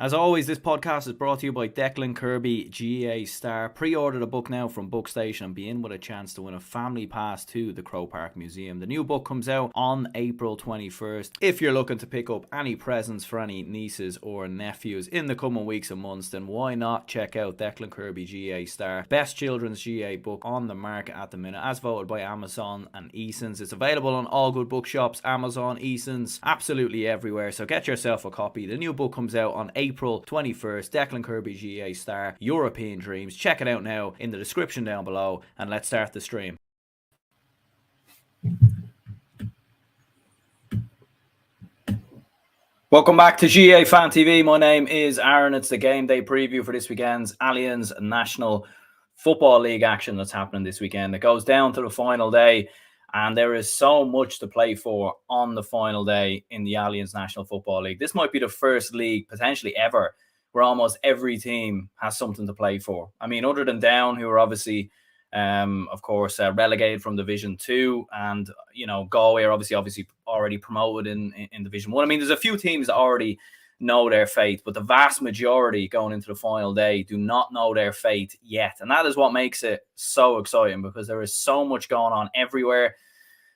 As always, this podcast is brought to you by Declan Kirby GAA Star. Pre-order the book now from Bookstation and be in with a chance to win a family pass to the Croke Park Museum. The new book comes out on April 21st. If you're looking to pick up any presents for any nieces or nephews in the coming weeks and months, then why not check out Declan Kirby GAA Star. Best children's GAA book on the market at the minute, as voted by Amazon and Easons. It's available on all good bookshops, Amazon, Easons, absolutely everywhere. So get yourself a copy. The new book comes out on April 21st, Declan Kirby GAA Star, European Dreams. Check it out now in the description down below, and let's start the stream. Welcome back to GAA Fan TV. My name is Aaron. It's the game day preview for this weekend's Allianz National Football League action that's happening this weekend. It goes down to the final day, and there is so much to play for on the final day in the Allianz National Football League. This might be the first league, potentially ever, where almost every team has something to play for. I mean, other than Down, who are obviously, of course, relegated from Division 2, and, you know, Galway are obviously already promoted in Division 1. I mean, there's a few teams that already know their fate, but the vast majority going into the final day do not know their fate yet. And that is what makes it so exciting, because there is so much going on everywhere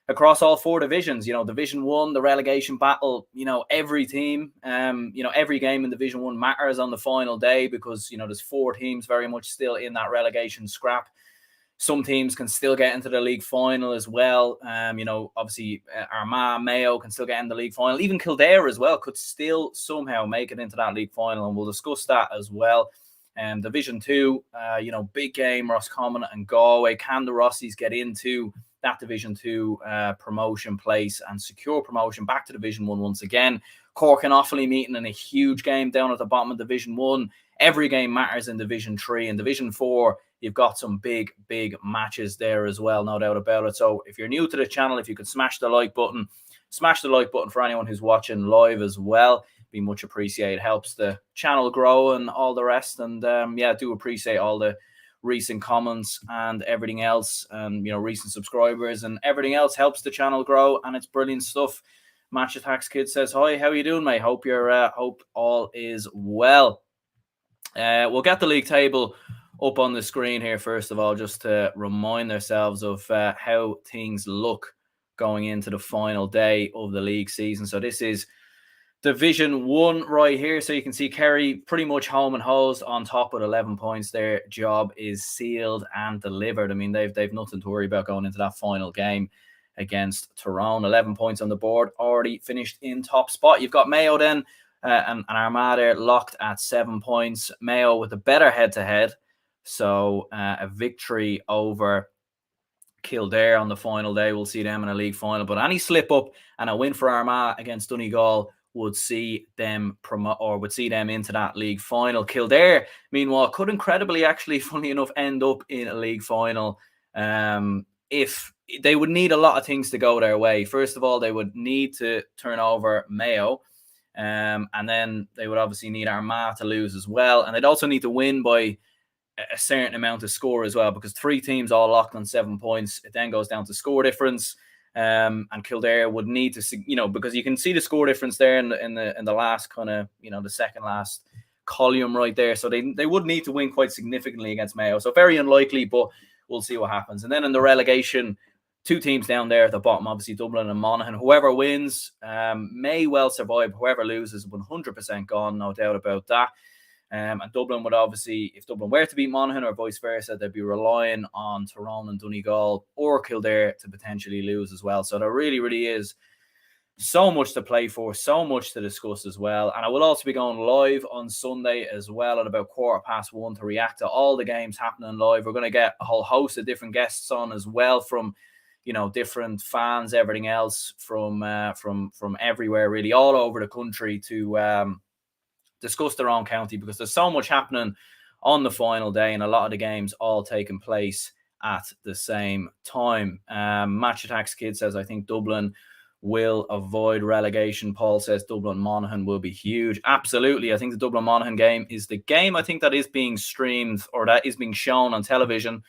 across all four divisions. You know, Division 1, the relegation battle, you know, every team, every game in Division 1 matters on the final day, because, you know, there's four teams very much still in that relegation scrap. Some teams can still get into the league final as well. Obviously Armagh, Mayo can still get in the league final. Even Kildare as well could still somehow make it into that league final, and we'll discuss that as well. Division 2, big game, Roscommon and Galway. Can the Rossies get into that Division 2 promotion place and secure promotion back to Division 1 once again? Cork and Offaly meeting in a huge game down at the bottom of Division 1. Every game matters in Division 3. And Division 4, you've got some big matches there as well, no doubt about it. So if you're new to the channel, if you could smash the like button for anyone who's watching live as well, be much appreciated. Helps the channel grow and all the rest. And I do appreciate all the recent comments and everything else, and recent subscribers and everything else helps the channel grow, and it's brilliant stuff. Match Attacks Kid says, hi, how are you doing, mate? Hope all is well. We'll get the league table up on the screen here first of all, just to remind ourselves of how things look going into the final day of the league season. So this is Division 1 right here. So you can see Kerry pretty much home and hosed on top with 11 points. Their job is sealed and delivered. I mean, they've nothing to worry about going into that final game against Tyrone. 11 points on the board, already finished in top spot. You've got Mayo then and Armagh there locked at 7 points. Mayo with a better head-to-head. So a victory over Kildare on the final day will see them in a league final. But any slip-up and a win for Armagh against Donegal would see them into that league final. Kildare, meanwhile, could incredibly, actually, funny enough, end up in a league final if they would need a lot of things to go their way. First of all, they would need to turn over Mayo, and then they would obviously need Armagh to lose as well, and they'd also need to win by a certain amount of score as well, because three teams all locked on 7 points. It then goes down to score difference. And Kildare would need to, because you can see the score difference there in the last kind of, the second last column right there. So they would need to win quite significantly against Mayo. So very unlikely, but we'll see what happens. And then in the relegation, two teams down there at the bottom, obviously Dublin and Monaghan. Whoever wins may well survive. Whoever loses, 100% gone, no doubt about that. And Dublin would obviously, if Dublin were to beat Monaghan or vice versa, they'd be relying on Tyrone and Donegal or Kildare to potentially lose as well. So there really is so much to play for, so much to discuss as well. And I will also be going live on Sunday as well at about 1:15 to react to all the games happening live. We're going to get a whole host of different guests on as well, from different fans, everything else from everywhere, really, all over the country, to discuss their own county, because there's so much happening on the final day and a lot of the games all taking place at the same time. Match Attacks Kid says, I think Dublin will avoid relegation. Paul says Dublin Monaghan will be huge. Absolutely. I think the Dublin Monaghan game is the game, I think, that is being streamed, or that is being shown on television.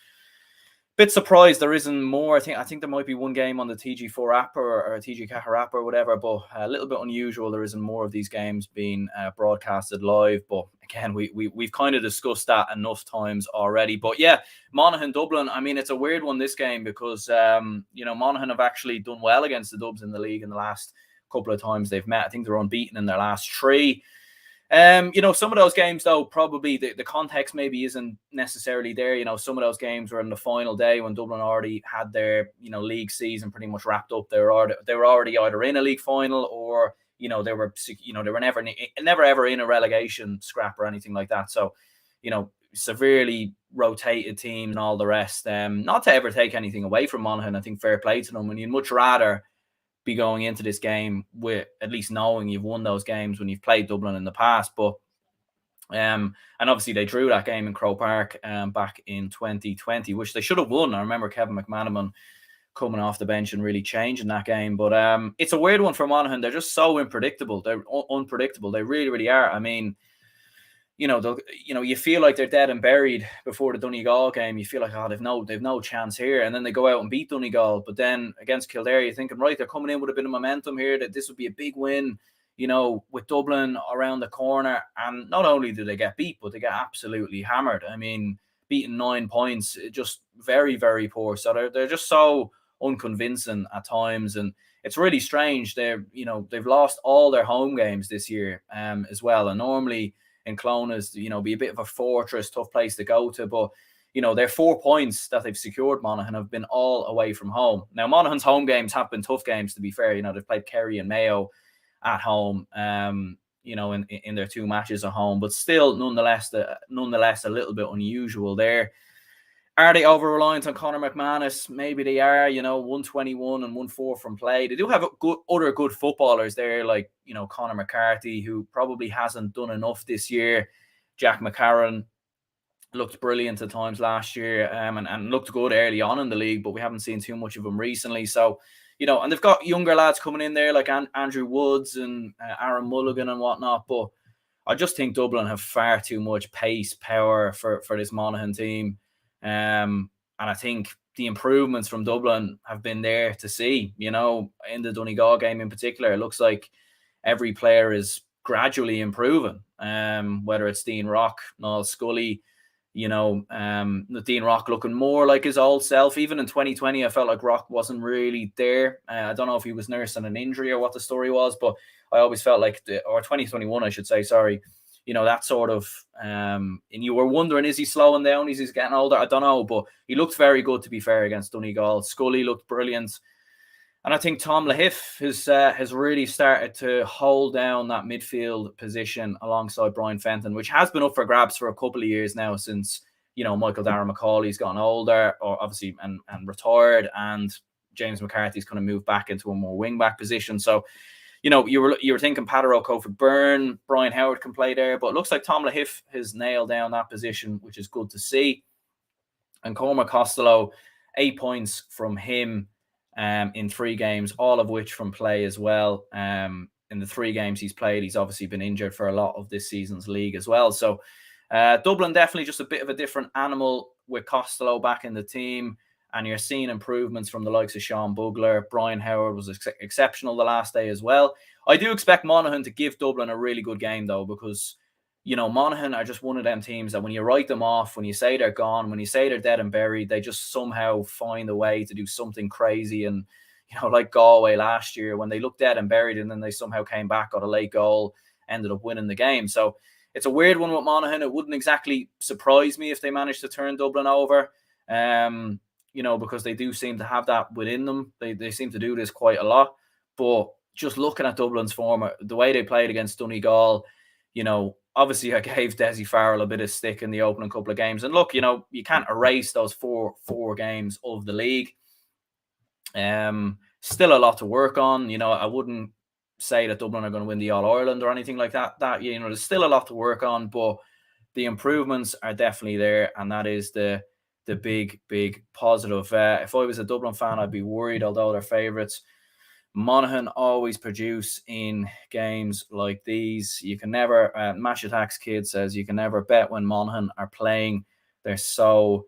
Bit surprised there isn't more. I think there might be one game on the TG4 app or TG Caher app or whatever, but a little bit unusual. There isn't more of these games being broadcasted live. But again, we've kind of discussed that enough times already. But yeah, Monaghan Dublin. I mean, it's a weird one this game because Monaghan have actually done well against the Dubs in the league in the last couple of times they've met. I think they're unbeaten in their last three. Some of those games, though, probably the context maybe isn't necessarily there. Some of those games were in the final day when Dublin already had their, league season pretty much wrapped up. They were already either in a league final or, they were never ever in a relegation scrap or anything like that. So, severely rotated team and all the rest. Not to ever take anything away from Monaghan. I think fair play to them. And you'd much rather be going into this game with at least knowing you've won those games when you've played Dublin in the past. But and obviously they drew that game in Croke Park back in 2020, which they should have won. I remember Kevin McManaman coming off the bench and really changing that game. But it's a weird one for Monaghan. They're just so unpredictable. They're unpredictable. They really, really are. I mean, you feel like they're dead and buried before the Donegal game. You feel like, they've no chance here. And then they go out and beat Donegal. But then against Kildare, you're thinking, right, they're coming in with a bit of momentum here, that this would be a big win, with Dublin around the corner. And not only do they get beat, but they get absolutely hammered. I mean, beaten 9 points, just very, very poor. So they're just so unconvincing at times. And it's really strange. They've lost all their home games this year as well. And normally in Clones, be a bit of a fortress, tough place to go to. But, their 4 points that they've secured, Monaghan, have been all away from home. Now, Monaghan's home games have been tough games, to be fair. They've played Kerry and Mayo at home, in their 2 matches at home. But still, nonetheless, a little bit unusual there. Are they over-reliant on Conor McManus? Maybe they are, 121 and 1-4 from play. They do have other good footballers there, like, Conor McCarthy, who probably hasn't done enough this year. Jack McCarron looked brilliant at times last year and looked good early on in the league, but we haven't seen too much of him recently. So, and they've got younger lads coming in there like Andrew Woods and Aaron Mulligan and whatnot, but I just think Dublin have far too much pace, power for this Monaghan team. And I think the improvements from Dublin have been there to see, in the Donegal game in particular. It looks like every player is gradually improving, whether it's Dean Rock, Niall Scully, Dean Rock looking more like his old self. Even in 2020, I felt like Rock wasn't really there. I don't know if he was nursing an injury or what the story was, but I always felt like, or 2021, I should say, sorry, that sort of, and you were wondering, is he slowing down? Is he getting older? I don't know, but he looked very good, to be fair, against Donegal. Scully looked brilliant. And I think Tom Lahiff has really started to hold down that midfield position alongside Brian Fenton, which has been up for grabs for a couple of years now since, Michael Darragh Macaulay's gotten older, or obviously, and retired, and James McCarthy's kind of moved back into a more wing-back position. So, you were thinking Patrick O'Cofer-Byrne, Brian Howard can play there, but it looks like Tom Lahiff has nailed down that position, which is good to see. And Cormac Costello, 8 points from him in 3 games, all of which from play as well. In the 3 games he's played, he's obviously been injured for a lot of this season's league as well. So Dublin definitely just a bit of a different animal with Costello back in the team. And you're seeing improvements from the likes of Sean Bugler. Brian Howard was exceptional the last day as well. I do expect Monaghan to give Dublin a really good game, though, because, Monaghan are just one of them teams that when you write them off, when you say they're gone, when you say they're dead and buried, they just somehow find a way to do something crazy. And, like Galway last year, when they looked dead and buried and then they somehow came back, got a late goal, ended up winning the game. So it's a weird one with Monaghan. It wouldn't exactly surprise me if they managed to turn Dublin over. Because they do seem to have that within them. They seem to do this quite a lot. But just looking at Dublin's form, the way they played against Donegal, obviously I gave Dessie Farrell a bit of stick in the opening couple of games. And look, you can't erase those four games of the league. Still a lot to work on. I wouldn't say that Dublin are going to win the All-Ireland or anything like that. There's still a lot to work on, but the improvements are definitely there. And that is the big positive. If I was a Dublin fan, I'd be worried, although they're favourites. Monaghan always produce in games like these. You can never, Mash Attacks Kid says, you can never bet when Monaghan are playing. They're so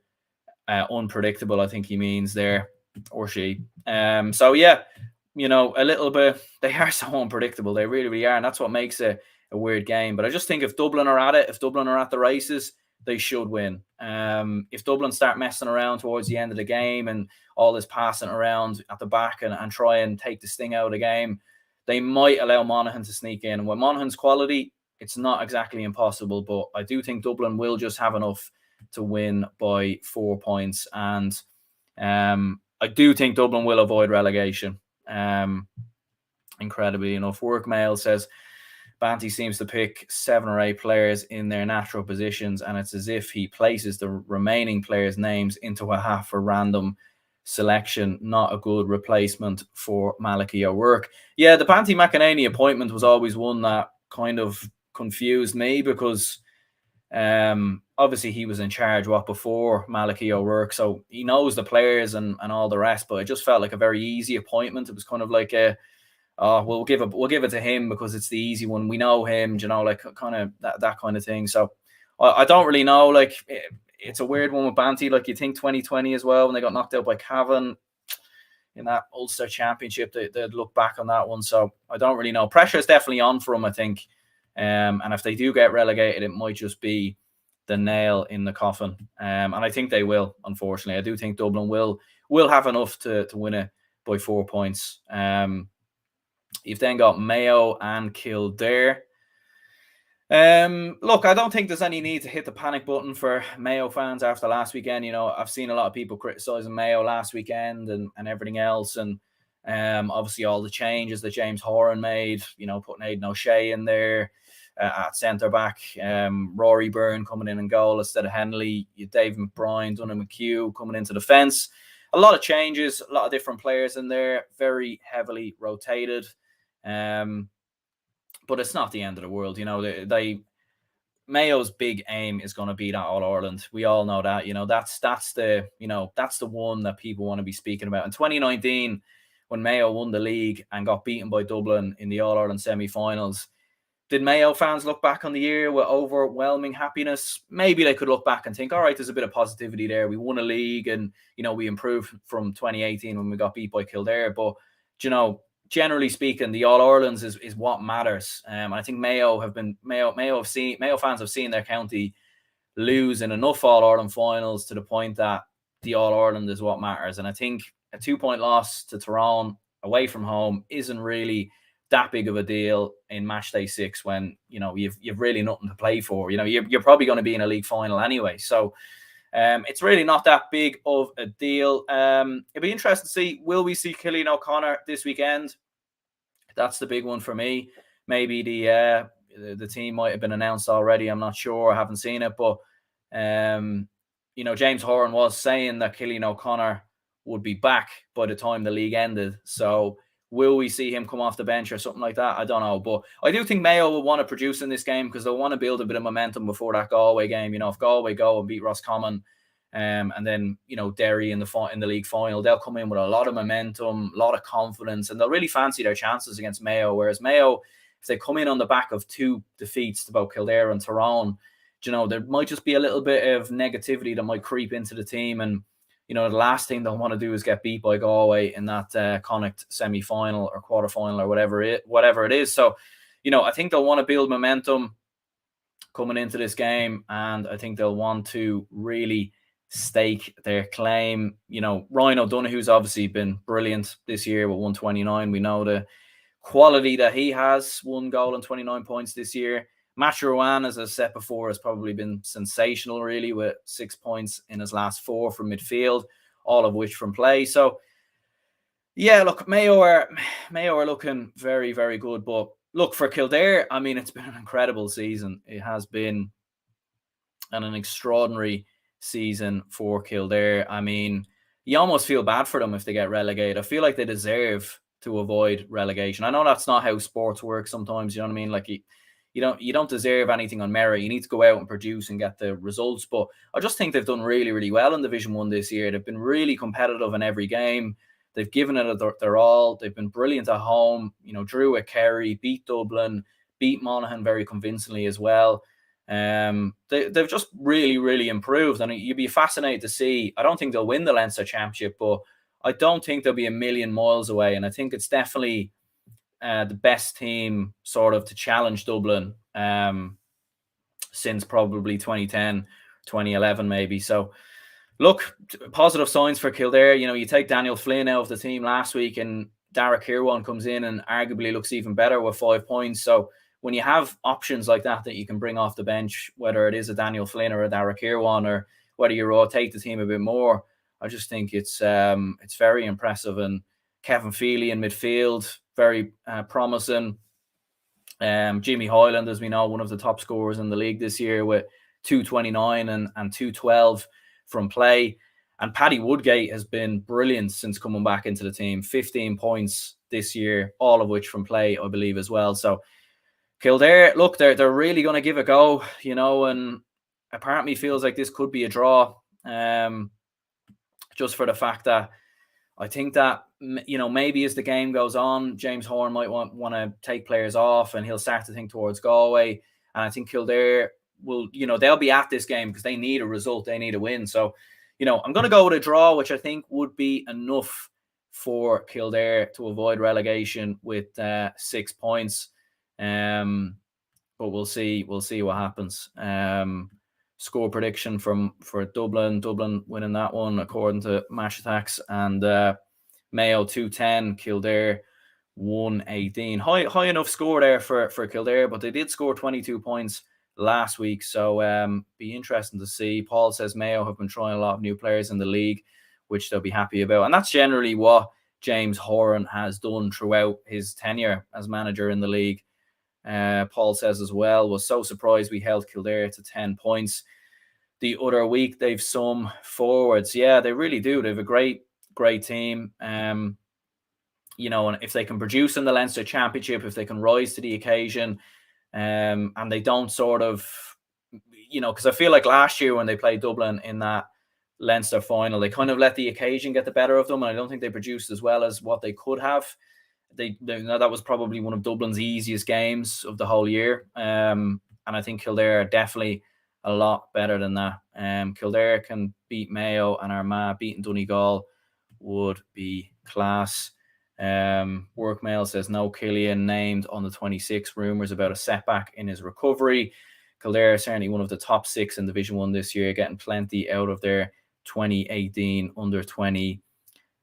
unpredictable, I think he means there, or she. So yeah, a little bit. They are so unpredictable. They really, really are, and that's what makes it a weird game. But I just think if Dublin are at it, if Dublin are at the races, they should win. If Dublin start messing around towards the end of the game and all this passing around at the back and try and take the sting out of the game, they might allow Monaghan to sneak in. And with Monaghan's quality, it's not exactly impossible, but I do think Dublin will just have enough to win by 4 points. And I do think Dublin will avoid relegation. Incredibly enough, Workmail says Banty seems to pick 7 or 8 players in their natural positions, and it's as if he places the remaining players' names into a hat for random selection. Not a good replacement for Malachi O'Rourke. Yeah, the Banty McEnany appointment was always one that kind of confused me because obviously he was in charge before Malachi O'Rourke, so he knows the players and all the rest, but it just felt like a very easy appointment. It was kind of like we'll give it to him because it's the easy one. We know him, like kind of that kind of thing. So I don't really know. Like it's a weird one with Banty. Like you think 2020 as well when they got knocked out by Cavan in that Ulster Championship, they'd look back on that one. So I don't really know. Pressure is definitely on for them, I think. And if they do get relegated, it might just be the nail in the coffin. And I think they will. Unfortunately, I do think Dublin will have enough to win it by 4 points. You've then got Mayo and Kildare. Look, I don't think there's any need to hit the panic button for Mayo fans after last weekend. I've seen a lot of people criticising Mayo last weekend and everything else. And obviously all the changes that James Horan made, putting Aidan O'Shea in there at centre-back, Rory Byrne coming in goal instead of Henley, Dave McBride, Donald McHugh coming into defence. A lot of changes, a lot of different players in there, very heavily rotated. But it's not the end of the world. Mayo's big aim is going to be that All-Ireland. We all know that. That's the one that people want to be speaking about. In 2019, when Mayo won the league and got beaten by Dublin in the All-Ireland semi-finals, did Mayo fans look back on the year with overwhelming happiness? Maybe they could look back and think, all right, there's a bit of positivity there. We won a league and, we improved from 2018 when we got beat by Kildare. But, generally speaking, the All-Irelands is what matters. I think Mayo fans have seen their county lose in enough All-Ireland finals to the point that the All-Ireland is what matters. And I think a 2-point loss to Tyrone away from home isn't really that big of a deal in match day 6 when you've really nothing to play for. You're probably going to be in a league final anyway. So it's really not that big of a deal. It'll be interesting to see, will we see Cillian O'Connor this weekend? That's the big one for me. Maybe the team might have been announced already. I'm not sure. I haven't seen it. But, James Horan was saying that Cillian O'Connor would be back by the time the league ended. So will we see him come off the bench or something like that? I don't know. But I do think Mayo will want to produce in this game because they'll want to build a bit of momentum before that Galway game. If Galway go and beat Roscommon, and then, Derry in the league final, they'll come in with a lot of momentum, a lot of confidence, and they'll really fancy their chances against Mayo. Whereas Mayo, if they come in on the back of 2 defeats to both Kildare and Tyrone, there might just be a little bit of negativity that might creep into the team. And, the last thing they'll want to do is get beat by Galway in that Connacht semi-final or quarter-final or whatever it is. So, I think they'll want to build momentum coming into this game, and I think they'll want to really stake their claim. Ryan O'Donoghue's obviously been brilliant this year with 129. We know the quality that he has. 1 goal and 29 points this year. Matt Ruan, as I said before, has probably been sensational, really, with 6 points in his last 4 from midfield, all of which from play. So, yeah, look, Mayo are looking very, very good. But look, for Kildare, I mean, it's been an incredible season. It has been an extraordinary season for Kildare. I mean, you almost feel bad for them if they get relegated. I feel like they deserve to avoid relegation. I know that's not how sports work sometimes, you know what I mean? Like you don't deserve anything on merit. You need to go out and produce and get the results. But I just think they've done really, really well in Division 1 this year. They've been really competitive in every game. They've given it their all. They've been brilliant at home. Drew at Kerry, beat Dublin, beat Monaghan very convincingly as well. They've just really, really improved, and you'd be fascinated to see. I don't think they'll win the Leinster Championship, but I don't think they'll be a million miles away, and I think it's definitely the best team sort of to challenge Dublin since probably 2010, 2011 maybe. So look, positive signs for Kildare. You take Daniel Flynn out of the team last week, and Derek Kirwan comes in and arguably looks even better with 5 points. So when you have options like that you can bring off the bench, whether it is a Daniel Flynn or a Derek Kirwan, or whether you rotate the team a bit more, I just think it's very impressive. And Kevin Feely in midfield, very promising. Jimmy Hoyland, as we know, one of the top scorers in the league this year with 229 and 212 from play. And Paddy Woodgate has been brilliant since coming back into the team. 15 points this year, all of which from play, I believe, as well. So Kildare, look, they're really going to give it a go, and apparently feels like this could be a draw. Just for the fact that I think that, maybe as the game goes on, James Horan might want to take players off, and he'll start to think towards Galway. And I think Kildare will, they'll be at this game because they need a result. They need a win. So, I'm going to go with a draw, which I think would be enough for Kildare to avoid relegation with 6 points. But we'll see what happens. Score prediction for Dublin winning that one according to Mash Attacks, and Mayo 210, Kildare 118. High enough score there for Kildare, but they did score 22 points last week, so be interesting to see. Paul says Mayo have been trying a lot of new players in the league, which they'll be happy about, and that's generally what James Horan has done throughout his tenure as manager in the league. Paul says as well, was so surprised we held Kildare to 10 points the other week. They've some forwards. Yeah, they really do. They have a great team. And if they can produce in the Leinster Championship, if they can rise to the occasion, and they don't sort of, because I feel like last year when they played Dublin in that Leinster final, they kind of let the occasion get the better of them, and I don't think they produced as well as what they could have. That was probably one of Dublin's easiest games of the whole year. And I think Kildare are definitely a lot better than that. Kildare can beat Mayo, and Armagh beating Donegal would be class. Workmail says no Killian named on the 26. Rumours about a setback in his recovery. Kildare are certainly one of the top 6 in Division 1 this year, getting plenty out of their 2018 under-20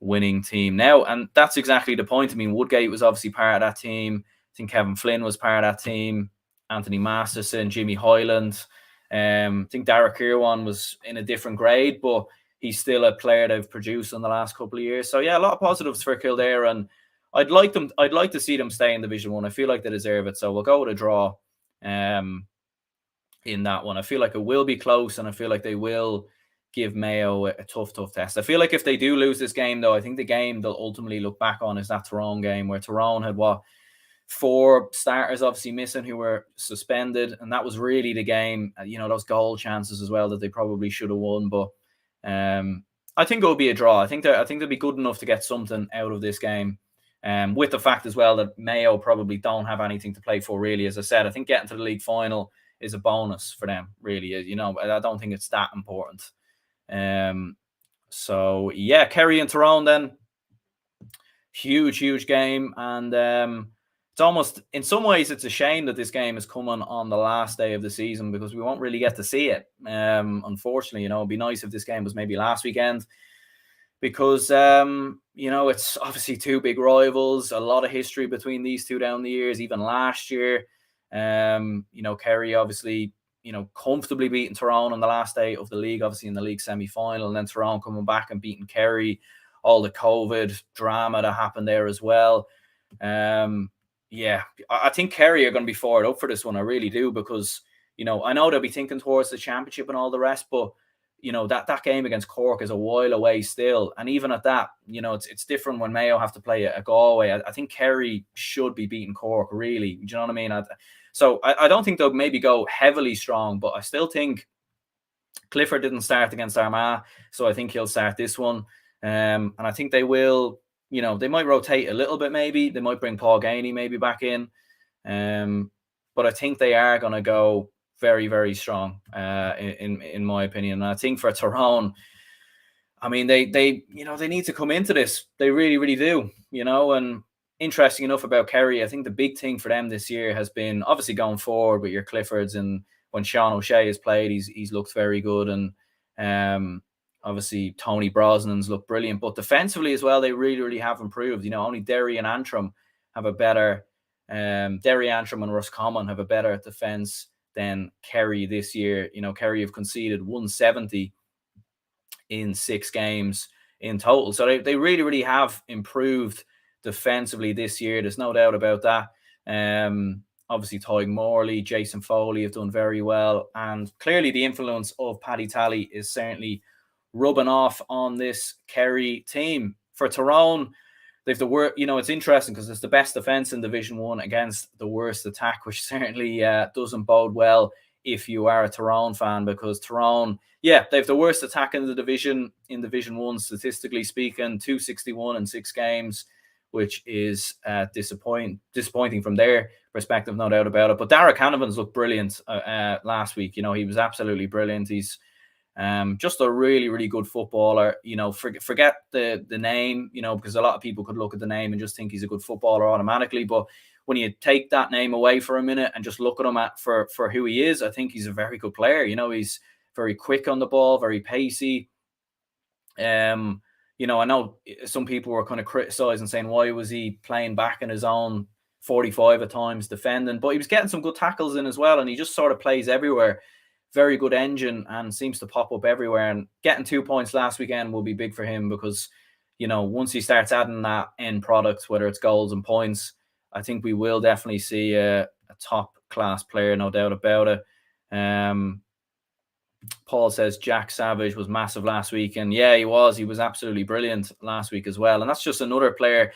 winning team now, and that's exactly the point. I mean, Woodgate was obviously part of that team. I think Kevin Flynn was part of that team. Anthony Masterson, Jimmy Hoyland. I think Derek Kirwan was in a different grade, but he's still a player they've produced in the last couple of years. So yeah, a lot of positives for Kildare, and I'd like to see them stay in Division 1. I feel like they deserve it. So we'll go with a draw in that one. I feel like it will be close, and I feel like they will give Mayo a tough test. I feel like if they do lose this game, though, I think the game they'll ultimately look back on is that Tyrone game, where Tyrone had 4 starters obviously missing who were suspended, and that was really the game. Those goal chances as well that they probably should have won. But I think it will be a draw. I think they'll be good enough to get something out of this game. With the fact as well that Mayo probably don't have anything to play for, really. As I said, I think getting to the league final is a bonus for them, really. I don't think it's that important. So yeah, Kerry and Tyrone then, huge game, and it's almost, in some ways, it's a shame that this game is coming on the last day of the season, because we won't really get to see it. Unfortunately, it'd be nice if this game was maybe last weekend, because it's obviously 2 big rivals, a lot of history between these two down the years, even last year. Kerry obviously comfortably beating Tyrone on the last day of the league, obviously in the league semi-final, and then Tyrone coming back and beating Kerry, all the COVID drama that happened there as well. I think Kerry are going to be forward up for this one. I really do, because, I know they'll be thinking towards the championship and all the rest, but, that game against Cork is a while away still. And even at that, it's different when Mayo have to play a Galway. I think Kerry should be beating Cork, really. Do you know what I mean? So I don't think they'll maybe go heavily strong, but I still think Clifford didn't start against Armagh, so I think he'll start this one. And I think they will, they might rotate a little bit maybe. They might bring Paul Gainey maybe back in. But I think they are going to go very, very strong in my opinion. And I think for Tyrone, I mean, they need to come into this. They really, really do. And interesting enough about Kerry, I think the big thing for them this year has been obviously going forward with your Cliffords, and when Sean O'Shea has played, he's looked very good, and obviously Tony Brosnan's looked brilliant. But defensively as well, they really, really have improved. Only Derry and Antrim have a better Derry, Antrim, and Roscommon have a better defense than Kerry this year. Kerry have conceded 170 in 6 games in total. So they really, really have improved defensively this year. There's no doubt about that. Obviously, Tyg Morley, Jason Foley have done very well. And clearly the influence of Paddy Tally is certainly rubbing off on this Kerry team. For Tyrone, they've the worst. It's interesting because it's the best defence in Division 1 against the worst attack, which certainly doesn't bode well if you are a Tyrone fan, because Tyrone, they've the worst attack in the division, in Division 1, statistically speaking, 261 in 6 games, which is disappointing from their perspective, no doubt about it. But Darragh Canavan's looked brilliant last week. He was absolutely brilliant. He's just a really, really good footballer. Forget the name, because a lot of people could look at the name and just think he's a good footballer automatically. But when you take that name away for a minute and just look at him for who he is, I think he's a very good player. He's very quick on the ball, very pacey. I know some people were kind of criticizing, saying why was he playing back in his own 45 at times defending, but he was getting some good tackles in as well, and he just sort of plays everywhere. Very good engine and seems to pop up everywhere. And getting 2 points last weekend will be big for him, because once he starts adding that end product, whether it's goals and points, I think we will definitely see a top class player, no doubt about it. Paul says Jack Savage was massive last week, and he was absolutely brilliant last week as well. And that's just another player.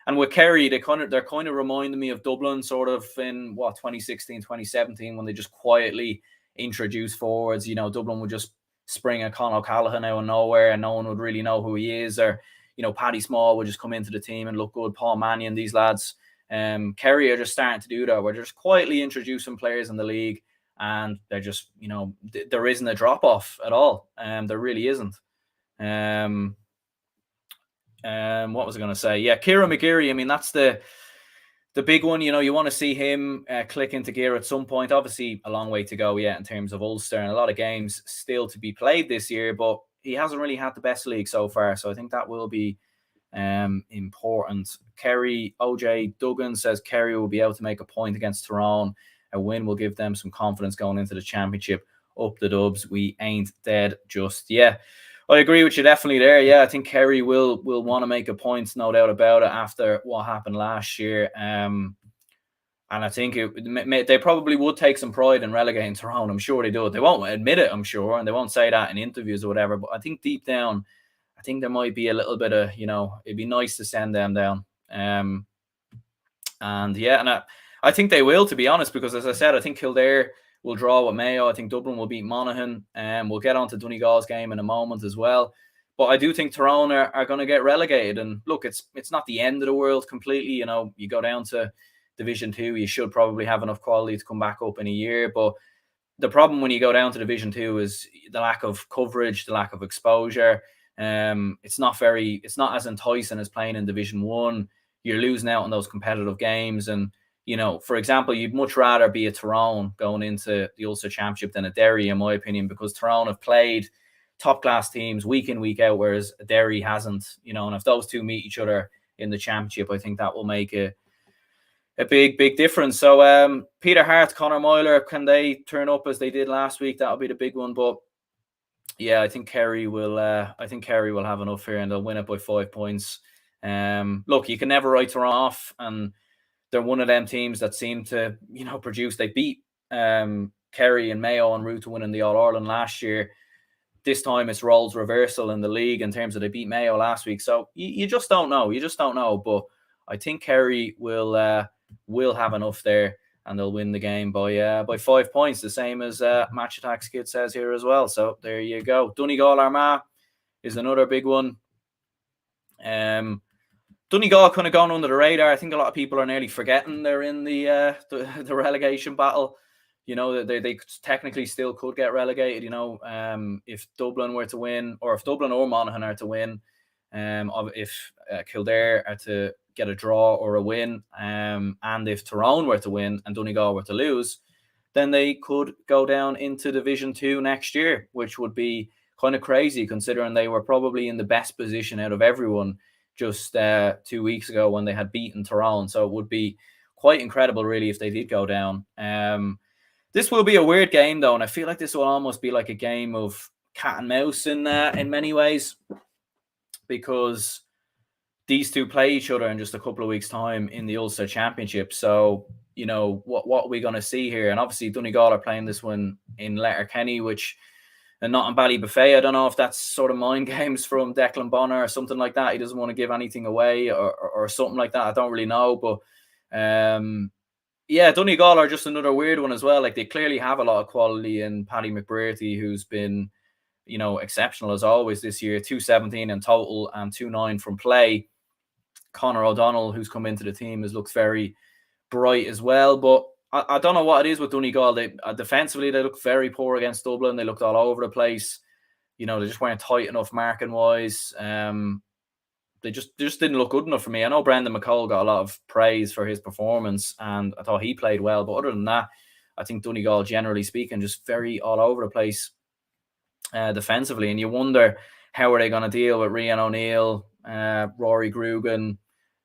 And with Kerry, they're kind of reminding me of Dublin, sort of in 2016, 2017, when they just quietly introduced forwards. Dublin would just spring a Con O'Callaghan out of nowhere and no one would really know who he is, or Paddy Small would just come into the team and look good. Paul Mannion, these lads. Kerry are just starting to do that. We're just quietly introducing players in the league, and they're just, there isn't a drop off at all. There really isn't. What was I going to say? Kieran McGeary. I mean, that's the big one. You want to see him click into gear at some point. Obviously, a long way to go yet in terms of Ulster, and a lot of games still to be played this year. But he hasn't really had the best league so far, so I think that will be important. Kerry, OJ Duggan says Kerry will be able to make a point against Tyrone. A win will give them some confidence going into the championship. Up the Dubs, we ain't dead just yet. I agree with you definitely there. I think Kerry will want to make a point, no doubt about it, after what happened last year. And I think they probably would take some pride in relegating Tyrone. I'm sure they do. They won't admit it, I'm sure, and they won't say that in interviews or whatever. But I think deep down, I think there might be a little bit of, it'd be nice to send them down. And I think they will, to be honest, because as I said, I think Kildare will draw with Mayo. I think Dublin will beat Monaghan. We'll get on to Donegal's game in a moment as well. But I do think Tyrone are going to get relegated. And look, it's not the end of the world completely. You go down to Division 2, you should probably have enough quality to come back up in a year. But the problem when you go down to Division 2 is the lack of coverage, the lack of exposure. It's not as enticing as playing in Division 1. You're losing out on those competitive games. And, for example, you'd much rather be a Tyrone going into the Ulster Championship than a Derry, in my opinion, because Tyrone have played top-class teams week in, week out, whereas Derry hasn't, and if those two meet each other in the Championship, I think that will make a big, big difference. So Peter Hart, Conor Myler, can they turn up as they did last week? That'll be the big one. But I think Kerry will have enough here, and they'll win it by 5 points. Look, you can never write Tyrone off, and they're one of them teams that seem to, produce. They beat Kerry and Mayo en route to winning the All-Ireland last year. This time it's roles reversal in the league in terms of they beat Mayo last week. So you just don't know. You just don't know. But I think Kerry will have enough there, and they'll win the game by 5 points, the same as Match Attack Skid says here as well. So there you go. Donegal Armagh is another big one. Donegal kind of gone under the radar. I think a lot of people are nearly forgetting they're in the relegation battle. You know, they technically still could get relegated. You know, if Dublin were to win, or if Dublin or Monaghan are to win, if Kildare are to get a draw or a win, and if Tyrone were to win and Donegal were to lose, then they could go down into Division 2 next year, which would be kind of crazy considering they were probably in the best position out of everyone just 2 weeks ago when they had beaten Tyrone. So it would be quite incredible, really, if they did go down. This will be a weird game, though, and I feel like this will almost be like a game of cat and mouse in many ways, because these two play each other in just a couple of weeks' time in the Ulster Championship. So, you know, what are we going to see here? And obviously, Donegal are playing this one in Letterkenny, which, and not in Ballybuffet. I don't know if that's sort of mind games from Declan Bonner or something like that. He doesn't want to give anything away or something like that. I don't really know. But yeah, Donegal are just another weird one as well. Like, they clearly have a lot of quality in Paddy McBrearty, who's been, you know, exceptional as always this year. 217 in total and 2-9 from play. Conor O'Donnell, who's come into the team, looks very bright as well. But I don't know what it is with Donegal. They defensively, they look very poor against Dublin. They looked all over the place. You know, they just weren't tight enough marking wise. They just didn't look good enough for me. I know Brendan McCall got a lot of praise for his performance, and I thought he played well. But other than that, I think Donegal, generally speaking, just very all over the place defensively. And you wonder, how are they going to deal with Rian O'Neill, Rory Grugan,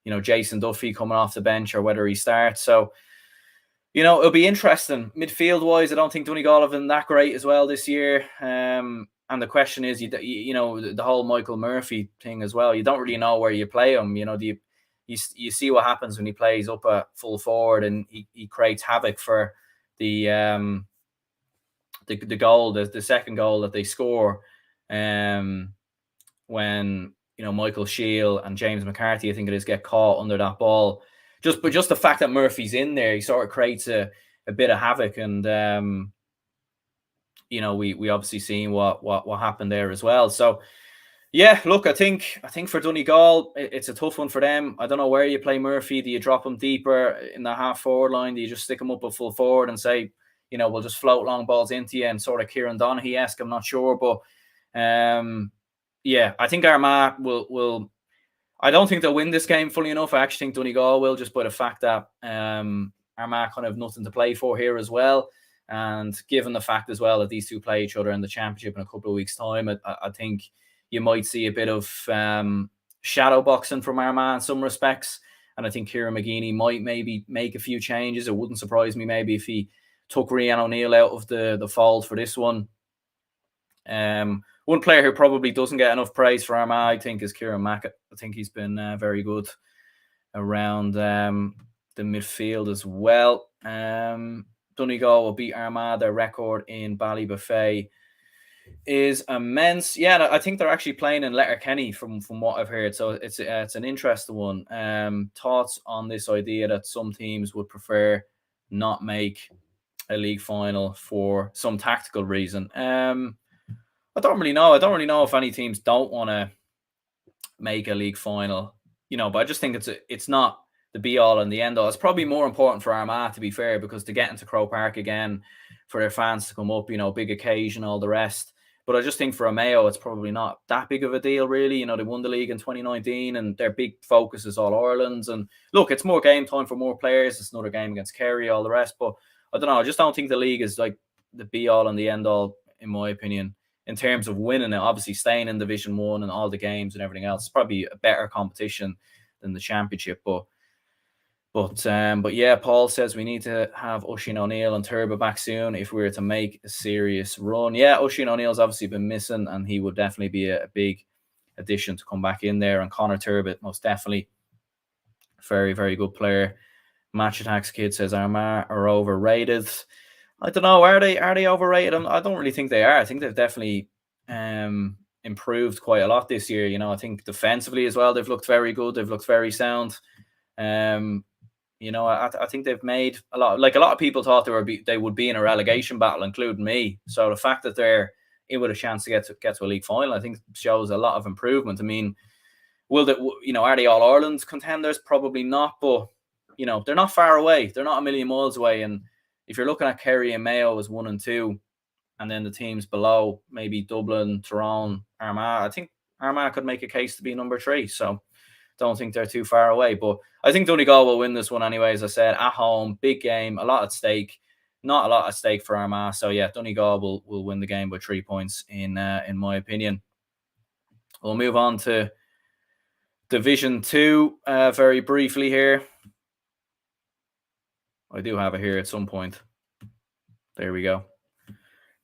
you know, Jason Duffy coming off the bench, or whether he starts. So, you know, it'll be interesting. Midfield wise, I don't think Donegal have been that great as well this year. And the question is, you know, the whole Michael Murphy thing as well. You don't really know where you play him. You know, you see what happens when he plays up at full forward, and he creates havoc for the goal, the second goal that they score, when, you know, Michael Shield and James McCarthy, I think it is, get caught under that ball. But just the fact that Murphy's in there, he sort of creates a bit of havoc. And you know, we obviously seen what happened there as well. So yeah, look, I think for Donegal, it's a tough one for them. I don't know where you play Murphy. Do you drop him deeper in the half forward line? Do you just stick him up at full forward and say, you know, we'll just float long balls into you, and sort of Kieran Donaghy-esque? I'm not sure, but yeah, I think Armagh will. I don't think they'll win this game, fully enough. I actually think Donegal will, just by the fact that Armagh kind of have nothing to play for here as well. And given the fact as well that these two play each other in the championship in a couple of weeks' time, I think you might see a bit of shadow boxing from Armagh in some respects. And I think Kieran McGeeney might maybe make a few changes. It wouldn't surprise me maybe if he took Rian O'Neill out of the fold for this one. One player who probably doesn't get enough praise for Armagh, I think, is Kieran Mackett. I think he's been very good around the midfield as well. Donegal will beat Armagh. Their record in Ballybuffet is immense. Yeah, I think they're actually playing in Letterkenny from what I've heard. So it's an interesting one. Thoughts on this idea that some teams would prefer not make a league final for some tactical reason? I don't really know. I don't really know if any teams don't want to make a league final, you know, but I just think it's not the be all and the end all. It's probably more important for Armagh, to be fair, because to get into Croke Park again, for their fans to come up, you know, big occasion, all the rest. But I just think for a Mayo, it's probably not that big of a deal, really. You know, they won the league in 2019, and their big focus is All Ireland's. And look, it's more game time for more players. It's another game against Kerry, all the rest. But I don't know. I just don't think the league is like the be all and the end all, in my opinion, in terms of winning it. Obviously, staying in Division 1 and all the games and everything else, it's probably a better competition than the Championship. But yeah, Paul says we need to have Oisin O'Neill and Turbo back soon if we were to make a serious run. Yeah, Oisin O'Neill's obviously been missing, and he would definitely be a big addition to come back in there. And Connor Turbot, most definitely, very, very good player. Match Attacks Kid says Armagh are overrated. I don't know. Are they overrated? I don't really think they are. I think they've definitely improved quite a lot this year. You know, I think defensively as well, they've looked very good. They've looked very sound. You know, I think they've made a lot. Like, a lot of people thought they would be in a relegation battle, including me. So the fact that they're in with a chance to get to a league final, I think shows a lot of improvement. I mean, are they All Ireland contenders? Probably not, but you know, they're not far away. They're not a million miles away, and if you're looking at Kerry and Mayo as 1 and 2, and then the teams below, maybe Dublin, Tyrone, Armagh, I think Armagh could make a case to be number 3. So don't think they're too far away. But I think Donegal will win this one anyway, as I said, at home, big game, a lot at stake. Not a lot at stake for Armagh. So yeah, Donegal will win the game by 3 points in my opinion. We'll move on to Division 2 very briefly here. I do have it here at some point. There we go.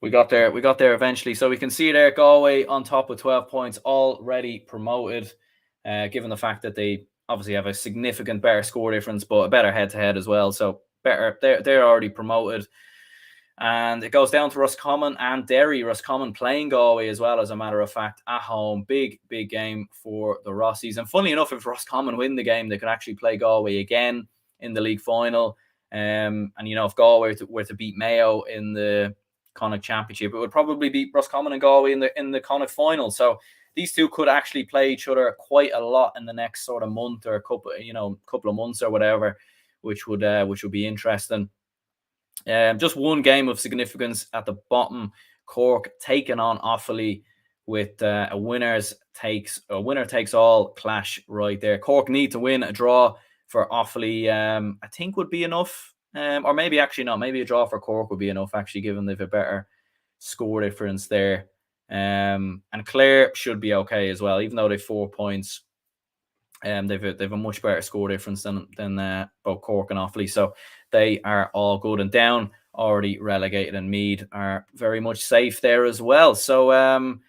We got there eventually. So we can see there Galway on top with 12 points, already promoted, given the fact that they obviously have a significant better score difference, but a better head-to-head as well. So better, they're already promoted. And it goes down to Roscommon and Derry. Roscommon playing Galway as well, as a matter of fact, at home. Big game for the Rossies. And funnily enough, if Roscommon win the game, they could actually play Galway again in the league final. And, if Galway were to beat Mayo in the Connacht Championship, it would probably beat Roscommon and Galway in the Connacht final. So these two could actually play each other quite a lot in the next sort of month or couple of months or whatever, which would be interesting. Just one game of significance at the bottom. Cork taking on Offaly with a winner takes all clash right there. Cork need to win. A draw for Offaly, I think, would be enough. Or maybe actually not. Maybe a draw for Cork would be enough, actually, given they've a better score difference there. And Clare should be okay as well, even though they've 4 points. They've a much better score difference than both Cork and Offaly, so they are all good. And down, already relegated, and Meath are very much safe there as well. So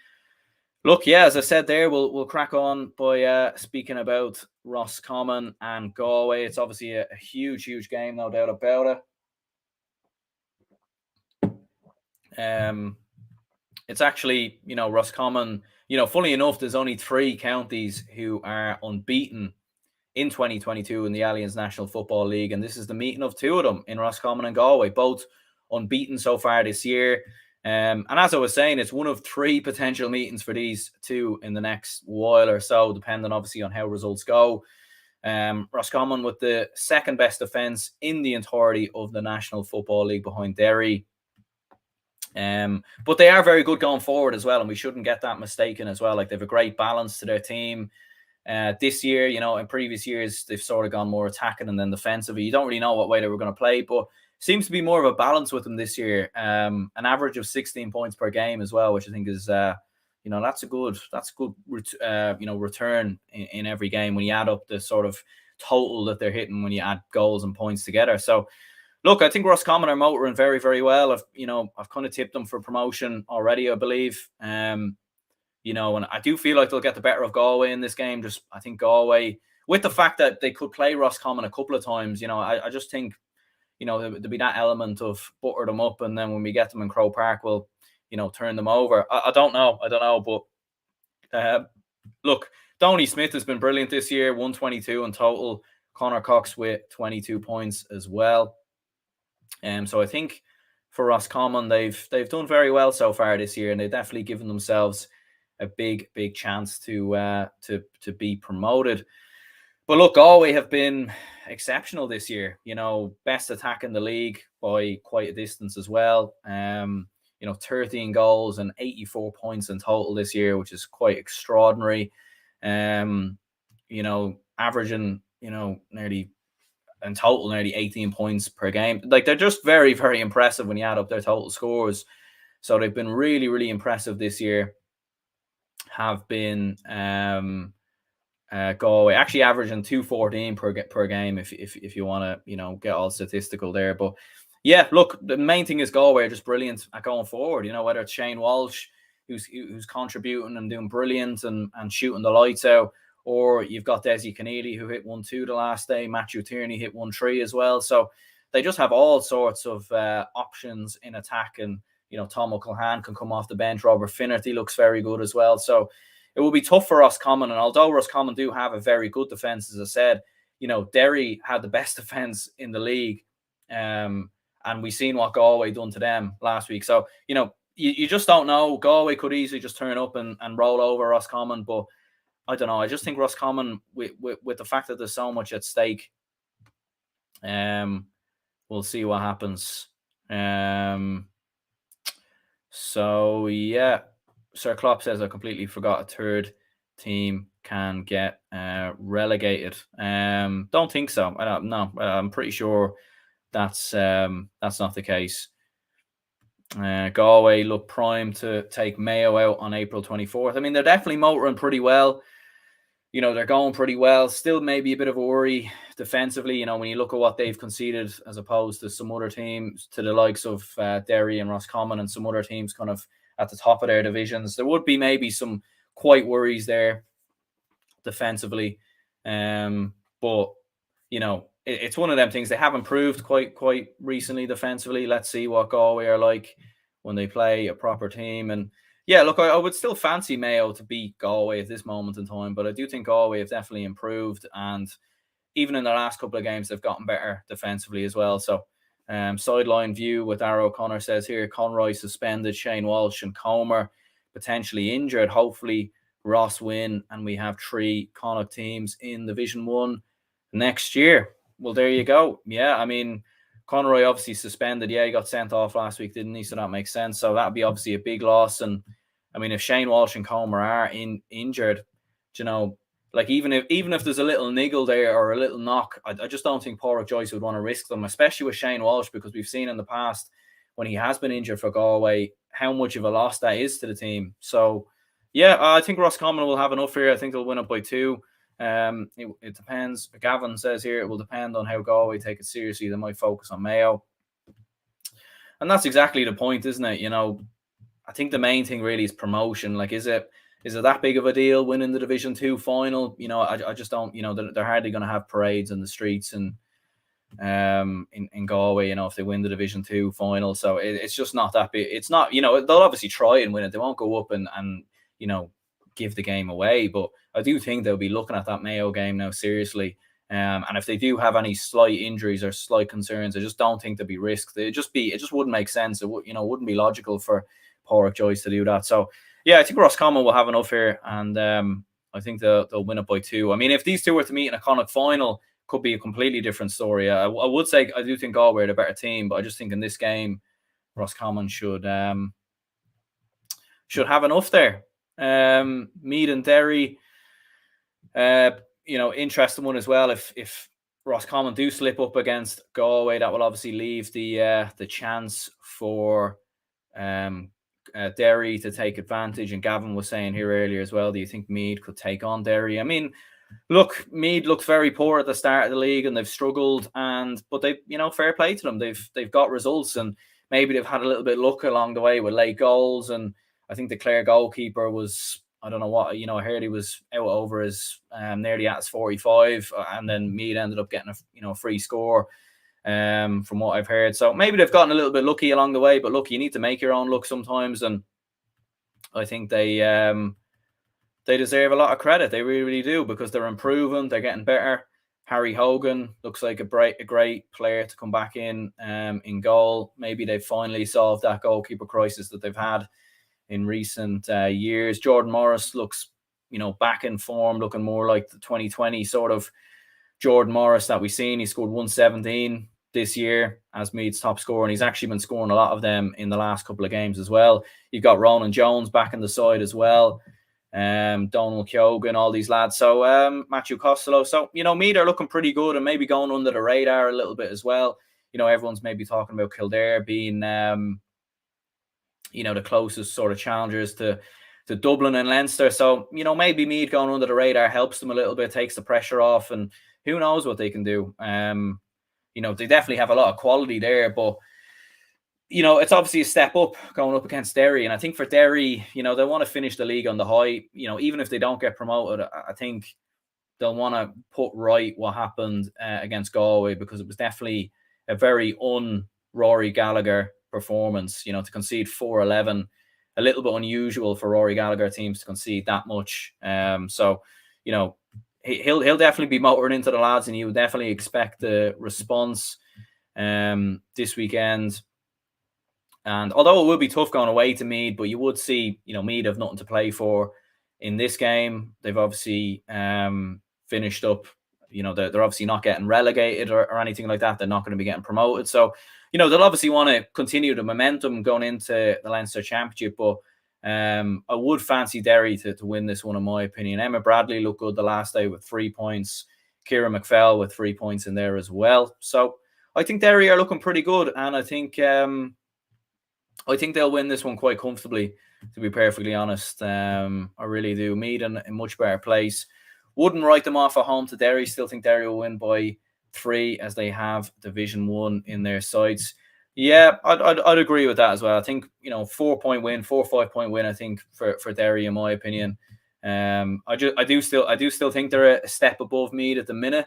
look, yeah, as I said there, we'll crack on by speaking about Roscommon and Galway. It's obviously a huge game, no doubt about it. It's actually, Roscommon, funnily enough, there's only 3 counties who are unbeaten in 2022 in the Alliance National Football League, and this is the meeting of 2 of them in Roscommon and Galway, both unbeaten so far this year. And as I was saying, it's one of 3 potential meetings for these 2 in the next while or so, depending obviously on how results go. Roscommon with the second best defence in the entirety of the National Football League behind Derry. But they are very good going forward as well, and we shouldn't get that mistaken as well. Like, they have a great balance to their team. This year, in previous years, they've sort of gone more attacking and then defensive. You don't really know what way they were going to play, but seems to be more of a balance with them this year. An average of 16 points per game as well, which I think is, that's a good return in every game when you add up the sort of total that they're hitting when you add goals and points together. So, look, I think Roscommon are motoring very, very well. I've kind of tipped them for promotion already, I believe. And I do feel like they'll get the better of Galway in this game. I think Galway, with the fact that they could play Roscommon a couple of times, I just think, there'll be that element of butter them up, and then when we get them in Croke Park, we'll, turn them over. I don't know, but look, Donny Smith has been brilliant this year, 122 in total. Conor Cox with 22 points as well. So I think for Roscommon, they've done very well so far this year, and they've definitely given themselves a big chance to be promoted. But look, Galway have been exceptional this year. Best attack in the league by quite a distance as well. 13 goals and 84 points in total this year, which is quite extraordinary. Averaging, nearly 18 points per game. Like, they're just very, very impressive when you add up their total scores. So they've been really, really impressive this year. Have been Galway actually averaging 214 per game if you want to get all statistical there. But yeah, look, the main thing is Galway are just brilliant at going forward. Whether it's Shane Walsh who's contributing and doing brilliant and shooting the lights out, or you've got Desi Kennedy who hit 1-2 the last day. Matthew Tierney hit 1-3 as well. So they just have all sorts of options in attack. And, Tom O'Callaghan can come off the bench. Robert Finnerty looks very good as well. So it will be tough for Roscommon. And although Roscommon do have a very good defence, as I said, Derry had the best defence in the league. And we've seen what Galway done to them last week. So, you just don't know. Galway could easily just turn up and roll over Roscommon. But I don't know. I just think Roscommon, with the fact that there's so much at stake, we'll see what happens. So yeah, Sir Klopp says I completely forgot a third team can get relegated. Don't think so. I don't know. I'm pretty sure that's not the case. Galway look primed to take Mayo out on April 24th. I mean, they're definitely motoring pretty well. They're going pretty well. Still maybe a bit of a worry defensively, when you look at what they've conceded as opposed to some other teams, to the likes of Derry and Roscommon and some other teams kind of at the top of their divisions. There would be maybe some quite worries there defensively. But, it's one of them things. They have improved quite recently defensively. Let's see what Galway are like when they play a proper team. And yeah, look, I would still fancy Mayo to beat Galway at this moment in time, but I do think Galway have definitely improved, and even in the last couple of games, they've gotten better defensively as well. So, sideline view with Arrow O'Connor says here, Conroy suspended, Shane Walsh and Comer potentially injured. Hopefully, Ross win, and we have 3 Connacht teams in Division 1 next year. Well, there you go. Yeah, I mean, Conroy obviously suspended. Yeah, he got sent off last week, didn't he? So that makes sense. So that'd be obviously a big loss. And I mean, if Shane Walsh and Comer are injured, like even if there's a little niggle there or a little knock, I just don't think Pádraig Joyce would want to risk them, especially with Shane Walsh, because we've seen in the past when he has been injured for Galway how much of a loss that is to the team. So yeah, I think Roscommon will have enough here. I think they'll win it by 2. It depends. Gavin says here it will depend on how Galway take it seriously. They might focus on Mayo, and that's exactly the point, isn't it? I think the main thing really is promotion. Like, is it that big of a deal winning the Division 2 final? I just don't. They're hardly going to have parades in the streets and in Galway. If they win the Division 2 final, so it's just not that big. It's not. They'll obviously try and win it. They won't go up and give the game away, but I do think they'll be looking at that Mayo game now seriously. And if they do have any slight injuries or slight concerns, I just don't think they'll be risked. It just wouldn't make sense. It wouldn't be logical for Pádraig Joyce to do that. So yeah, I think Roscommon will have enough here, and I think they'll win it by 2. I mean, if these two were to meet in a Connacht final, could be a completely different story. I would say I do think Galway are the better team, but I just think in this game, Roscommon should have enough there. Meath and Derry, interesting one as well. If Roscommon do slip up against Galway, that will obviously leave the chance for Derry to take advantage. And Gavin was saying here earlier as well, do you think Meath could take on Derry? I mean, look, Meath looked very poor at the start of the league and they've struggled, but they, fair play to them. They've got results, and maybe they've had a little bit of luck along the way with late goals. And I think the Clare goalkeeper was, I don't know what, I heard he was out over his nearly at his 45, and then Meath ended up getting a free score. From what I've heard. So maybe they've gotten a little bit lucky along the way, but look, you need to make your own luck sometimes, and I think they deserve a lot of credit. They really, really do, because they're improving, they're getting better. Harry Hogan looks like a great player to come back in goal. Maybe they've finally solved that goalkeeper crisis that they've had in recent years. Jordan Morris looks, back in form, looking more like the 2020 sort of Jordan Morris that we've seen. He scored 117 this year as Meath's top scorer, and he's actually been scoring a lot of them in the last couple of games as well. You've got Ronan Jones back in the side as well, Donald Kyogan, all these lads. So Matthew Costello. So, Meath are looking pretty good and maybe going under the radar a little bit as well. Everyone's maybe talking about Kildare being, the closest sort of challengers to Dublin and Leinster. So, maybe Meath going under the radar helps them a little bit, takes the pressure off, and who knows what they can do. They definitely have a lot of quality there, but it's obviously a step up going up against Derry. And I think for Derry, they want to finish the league on the high. Even if they don't get promoted, I think they'll want to put right what happened against Galway, because it was definitely a very un-Rory Gallagher performance. To concede 4-11, a little bit unusual for Rory Gallagher teams to concede that much. So, he'll definitely be motoring into the lads, and you would definitely expect the response this weekend. And although it will be tough going away to Meath, but you would see, Meath have nothing to play for in this game. They've obviously finished up they're obviously not getting relegated or anything like that. They're not going to be getting promoted. So, they'll obviously want to continue the momentum going into the Leinster Championship. But I would fancy Derry to win this one, in my opinion. Emma Bradley looked good the last day with 3 points. Ciara McFell with 3 points in there as well. So I think Derry are looking pretty good, and I think they'll win this one quite comfortably, to be perfectly honest. I really do. Meath in a much better place. Wouldn't write them off at home to Derry. Still think Derry will win by 3, as they have Division 1 in their sights. Yeah, I'd agree with that as well. I think 4-point win, 4 or 5 point win. I think for Derry, in my opinion. I do still think they're a step above Meath at the minute.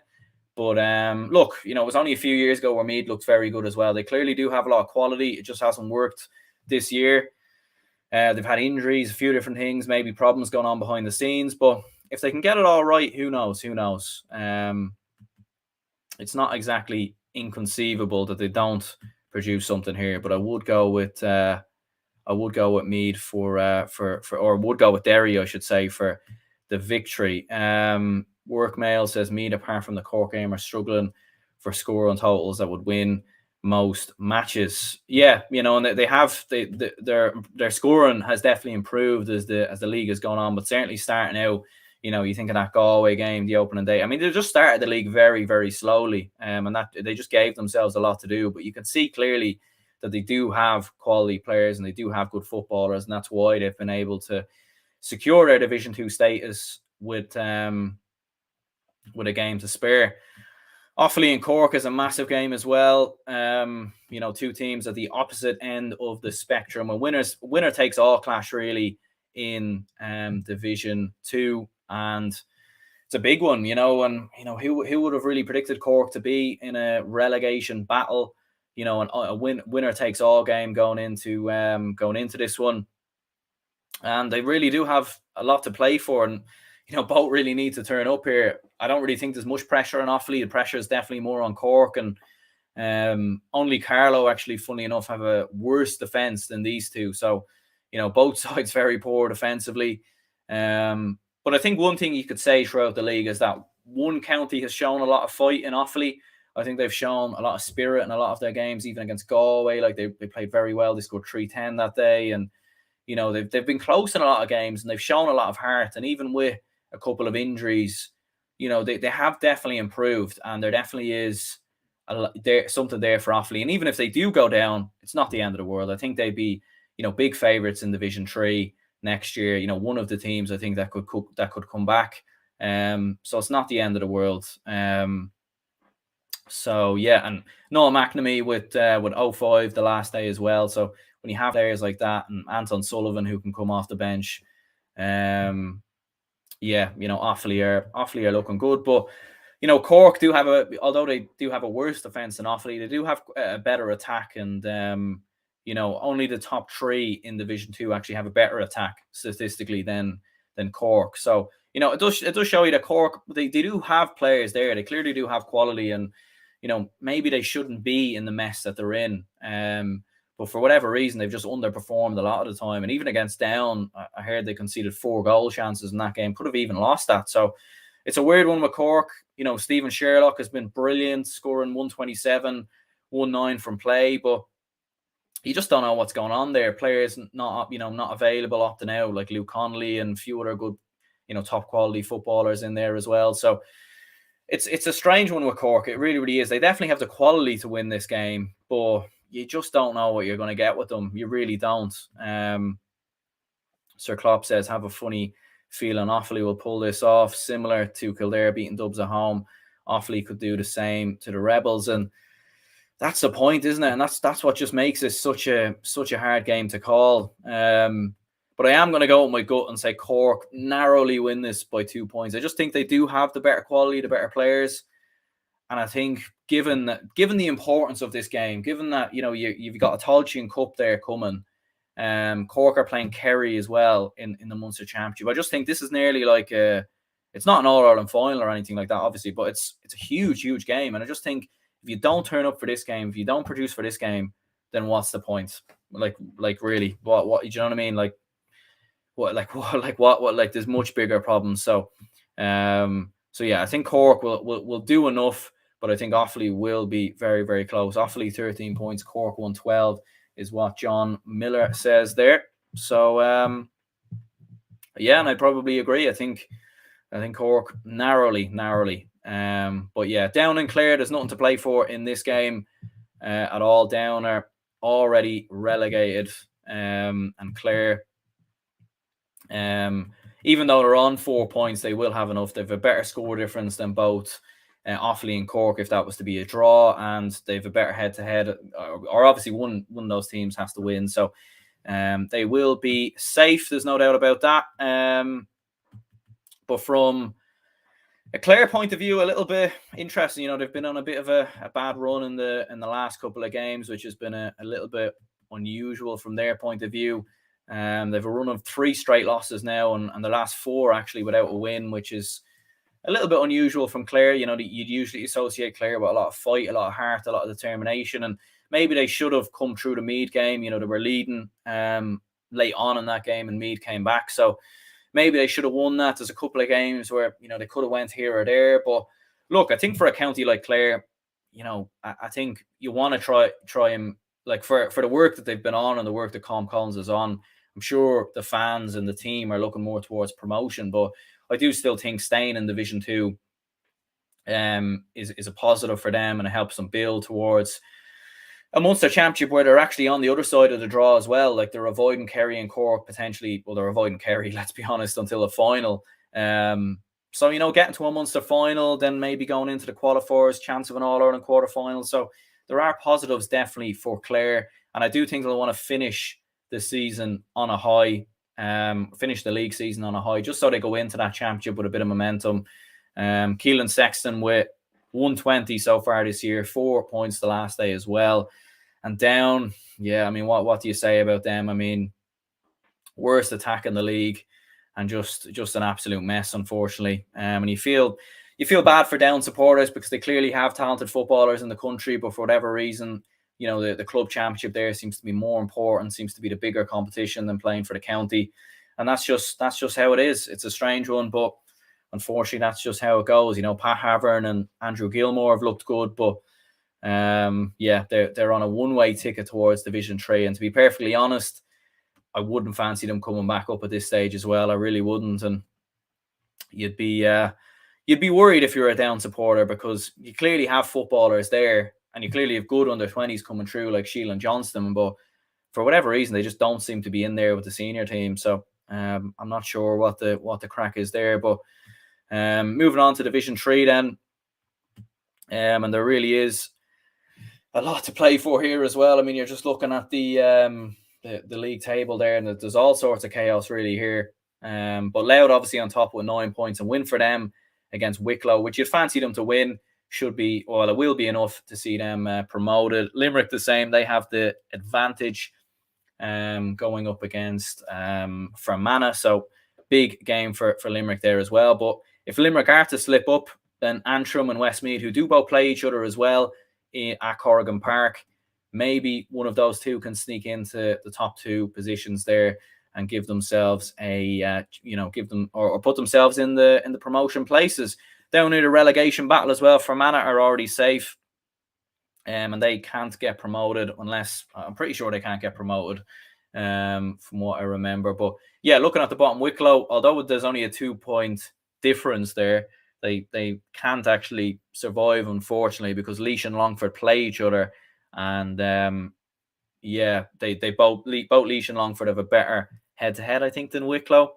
But look, it was only a few years ago where Meath looked very good as well. They clearly do have a lot of quality. It just hasn't worked this year. They've had injuries, a few different things, maybe problems going on behind the scenes. But if they can get it all right, who knows? Who knows? It's not exactly inconceivable that they don't produce something here. But I would go with Meath or would go with Derry, I should say, for the victory. Workmail says Meath, apart from the Cork game, are struggling for score on totals that would win most matches. Yeah, and they have their scoring has definitely improved as the league has gone on, but certainly starting out, you think of that Galway game, the opening day. I mean, they just started the league very, very slowly, and that they just gave themselves a lot to do. But you can see clearly that they do have quality players and they do have good footballers, and that's why they've been able to secure their Division 2 status with a game to spare. Offaly and Cork is a massive game as well. Two teams at the opposite end of the spectrum. A winner takes all clash really in Division 2, and it's a big one. Who would have really predicted Cork to be in a relegation battle? And a winner takes all game going into this one, and they really do have a lot to play for, and both really need to turn up here. I don't really think there's much pressure on Offaly. The pressure is definitely more on Cork, and only Carlow actually, funny enough, have a worse defence than these two. So both sides very poor defensively. But I think one thing you could say throughout the league is that one county has shown a lot of fight in Offaly. I think they've shown a lot of spirit in a lot of their games, even against Galway. Like they played very well. They scored 3-10 that day, and they've been close in a lot of games, and they've shown a lot of heart. And even with a couple of injuries, they have definitely improved, and there definitely is something there for Offaly. And even if they do go down, it's not the end of the world. I think they'd be big favourites in Division 3 next year. One of the teams I think that could come back. So it's not the end of the world. So yeah, and Noel McNamee with 0-5 the last day as well. So when you have players like that, and Anton Sullivan who can come off the bench, Offaly are looking good. But Cork do have although they do have a worse defence than Offaly, they do have a better attack, and only the top 3 in Division 2 actually have a better attack statistically than Cork. So it does show you that Cork, they do have players there. They clearly do have quality, and maybe they shouldn't be in the mess that they're in. But for whatever reason, they've just underperformed a lot of the time. And even against Down, I heard they conceded 4 goal chances in that game. Could have even lost that. So it's a weird one with Cork. Stephen Sherlock has been brilliant, scoring 127, 19 from play. But you just don't know what's going on there. Players not available up to now, like Luke Connolly and a few other good, top quality footballers in there as well. So it's a strange one with Cork. It really, really is. They definitely have the quality to win this game, but you just don't know what you're going to get with them. You really don't. Sir Klopp says, have a funny feeling Offaly will pull this off, similar to Kildare beating Dubs at home. Offaly could do the same to the Rebels, and that's the point, isn't it? And that's what just makes it such a hard game to call. But I am going to go with my gut and say Cork narrowly win this by 2 points. I just think they do have the better quality, the better players. And I think given the importance of this game, given that, you've got a Tailteann Cup there coming, Cork are playing Kerry as well in the Munster Championship. I just think this is nearly like it's not an All-Ireland final or anything like that, obviously, but it's a huge, huge game. And I just think if you don't turn up for this game, if you don't produce for this game, then what's the point? Like really, what do you know what I mean? Like, there's much bigger problems. So, So yeah, I think Cork will do enough, but I think Offaly will be very, very close. Offaly 13 points, Cork 112 is what John Miller says there. So yeah, and I probably agree. I think Cork narrowly. But yeah, Down and Clare, there's nothing to play for in this game at all. Down are already relegated, and Clare, even though they're on 4 points, they will have enough. They have a better score difference than both Offaly and Cork if that was to be a draw, and they have a better head-to-head. Or obviously one of those teams has to win, so they will be safe. There's no doubt about that. But from a Clare point of view, a little bit interesting. They've been on a bit of a bad run in the last couple of games, which has been a little bit unusual from their point of view. They've a run of 3 straight losses now, and the last 4 actually without a win, which is a little bit unusual from Clare. You'd usually associate Clare with a lot of fight, a lot of heart, a lot of determination, and maybe they should have come through the Meath game. They were leading late on in that game, and Meath came back, so maybe they should have won that. There's a couple of games where they could have went here or there, but look, I think for a county like Clare, I think you want to try and, like, for the work that they've been on and the work that Com Collins is on, I'm sure the fans and the team are looking more towards promotion, but I do still think staying in Division 2 is a positive for them, and it helps them build towards a Munster Championship where they're actually on the other side of the draw as well. Like, they're avoiding Kerry and Cork potentially. Well, they're avoiding Kerry, let's be honest, until the final. So, getting to a Munster final, then maybe going into the qualifiers, chance of an All-Ireland quarter-final. So there are positives definitely for Clare, and I do think they'll want to finish the season on a high, finish the league season on a high, just so they go into that championship with a bit of momentum. Keelan Sexton with 120 so far this year, 4 points the last day as well. And Down, yeah, I mean, what do you say about them? I mean, worst attack in the league, and just an absolute mess, unfortunately. And you feel bad for Down supporters, because they clearly have talented footballers in the country, but for whatever reason, the club championship there seems to be more important, seems to be the bigger competition than playing for the county. And that's just how it is. It's a strange one, but unfortunately, that's just how it goes. Pat Havern and Andrew Gilmore have looked good, but yeah, they're on a one-way ticket towards Division 3. And to be perfectly honest, I wouldn't fancy them coming back up at this stage as well. I really wouldn't. And you'd be worried if you're a Down supporter, because you clearly have footballers there, and you clearly have good under-20s coming through, like Sheelan Johnston, but for whatever reason, they just don't seem to be in there with the senior team. So I'm not sure what the crack is there. But moving on to Division 3 then, and there really is a lot to play for here as well. I mean, you're just looking at the league table there, and there's all sorts of chaos really here. But Louth obviously on top with 9 points, and win for them against Wicklow, which you'd fancy them to win, it will be enough to see them promoted. Limerick the same, they have the advantage going up against Fermanagh, so big game for Limerick there as well. But if Limerick are to slip up, then Antrim and Westmeath, who do both play each other as well at Corrigan Park, maybe one of those two can sneak into the top 2 positions there and give themselves put themselves in the promotion places. Down near the relegation battle as well, Fermanagh are already safe, and they can't get promoted unless, I'm pretty sure they can't get promoted from what I remember. But yeah, looking at the bottom, Wicklow, although there's only a 2-point difference there, they can't actually survive, unfortunately, because Laois and Longford play each other, and yeah, they both Laois and Longford have a better head-to-head, I think, than Wicklow.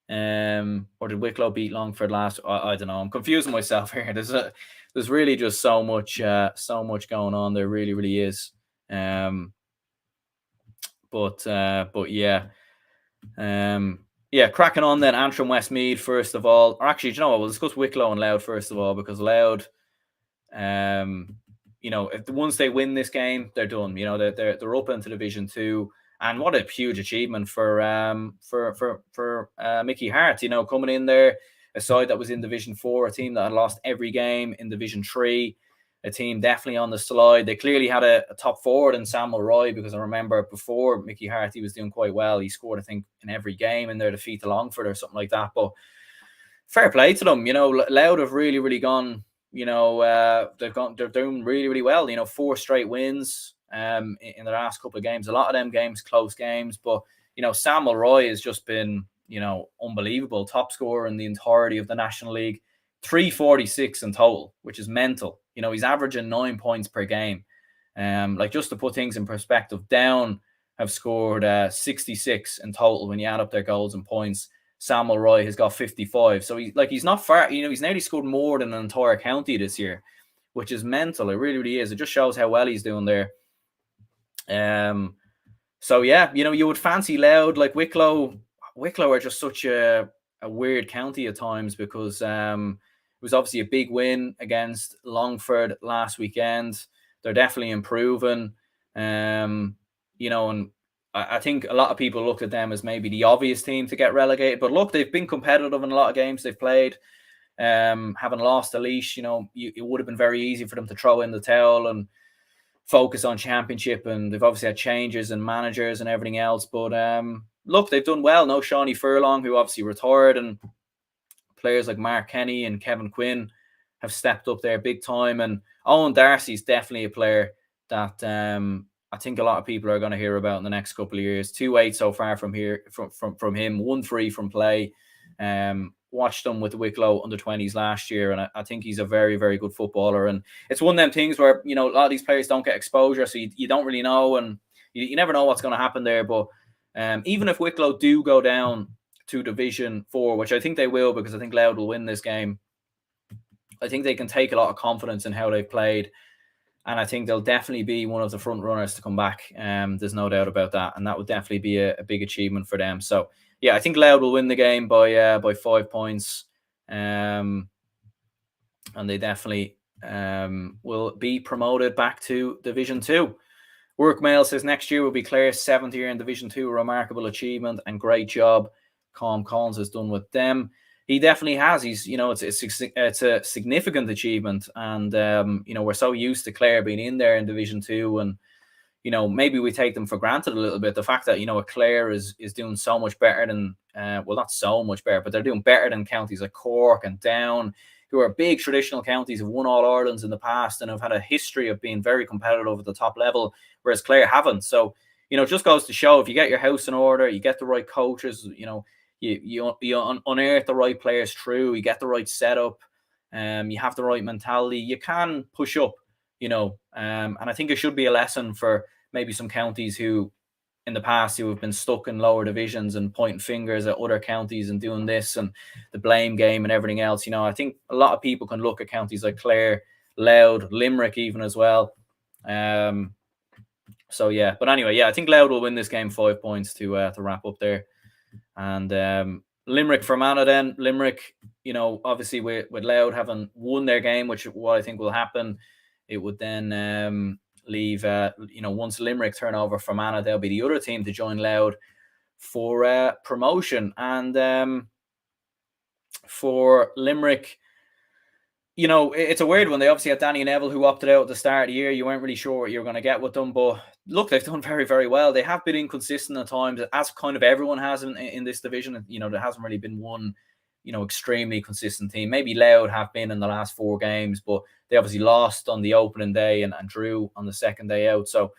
Or did Wicklow beat Longford last? I don't know. I'm confusing myself here. There's really just so much going on. There really, really is. But yeah. Yeah, cracking on then. Antrim Westmeath first of all. Or actually, do you know what? We'll discuss Wicklow and Louth first of all, because Louth, if once they win this game, they're done. They're up into Division 2. And what a huge achievement for Mickey Hart, coming in there, a side that was in Division 4, a team that had lost every game in Division 3, a team definitely on the slide. They clearly had a top forward in Samuel Roy, because I remember before Mickey Hart, he was doing quite well. He scored, I think, in every game in their defeat to Longford or something like that. But fair play to them. Louth have really gone. They're doing really well. 4 straight wins in the last couple of games. A lot of them games close games, but Sam Mulroy has just been unbelievable. Top scorer in the entirety of the National League, 346 in total, which is mental. He's averaging 9 points per game. Just to put things in perspective, Down have scored 66 in total when you add up their goals and points. Sam Mulroy has got 55. So he's not far, he's nearly scored more than an entire county this year, which is mental. It really is. It just shows how well he's doing there. So yeah, you would fancy Louth. Like Wicklow are just such a weird county at times, because it was obviously a big win against Longford last weekend. They're definitely improving. And I think a lot of people look at them as maybe the obvious team to get relegated. But look, they've been competitive in a lot of games they've played. Having lost the leash, it would have been very easy for them to throw in the towel and focus on championship. And they've obviously had changes and managers and everything else. But look, they've done well. No Shawnee Furlong, who obviously retired, and players like Mark Kenny and Kevin Quinn have stepped up there big time. And Owen Darcy's definitely a player that I think a lot of people are going to hear about in the next couple of years. 2-8 so far from him, 1-3 from play. Watched him with the Wicklow under-20s last year, and I think he's a very, very good footballer. And it's one of them things where, a lot of these players don't get exposure, so you don't really know, and you never know what's going to happen there. But even if Wicklow do go down to Division 4, which I think they will, because I think Louth will win this game, I think they can take a lot of confidence in how they've played. And I think they'll definitely be one of the front runners to come back. There's no doubt about that. And that would definitely be a big achievement for them. So, yeah, I think Louth will win the game by 5 points. And they definitely will be promoted back to Division 2. Workmail says next year will be Clare's 7th year in Division 2. A remarkable achievement and great job Colm Collins has done with them. He definitely has. He's, it's a significant achievement, and we're so used to Clare being in there in Division 2, and maybe we take them for granted a little bit. The fact that Clare is doing so much better than not so much better, but they're doing better than counties like Cork and Down, who are big traditional counties, have won All Irelands in the past and have had a history of being very competitive at the top level, whereas Clare haven't. So it just goes to show, if you get your house in order, you get the right coaches, you unearth the right players through, you get the right setup, you have the right mentality, you can push up, and I think it should be a lesson for maybe some counties who in the past who have been stuck in lower divisions and pointing fingers at other counties and doing this and the blame game and everything else. I think a lot of people can look at counties like Clare, Louth, Limerick even as well. So yeah, but anyway, yeah, I think Louth will win this game 5 points to wrap up there. And Limerick Fermanagh then. Limerick, obviously with Louth having won their game, which what I think will happen, it would then leave, once Limerick turn over Fermanagh, they'll be the other team to join Louth for promotion. And for Limerick, it's a weird one. They obviously had Danny Neville, who opted out at the start of the year. You weren't really sure what you were going to get with them, but look, they've done very, very well. They have been inconsistent at times, as kind of everyone has in this division. There hasn't really been one, extremely consistent team. Maybe Louth have been in the last 4 games, but they obviously lost on the opening day and drew on the second day out. So,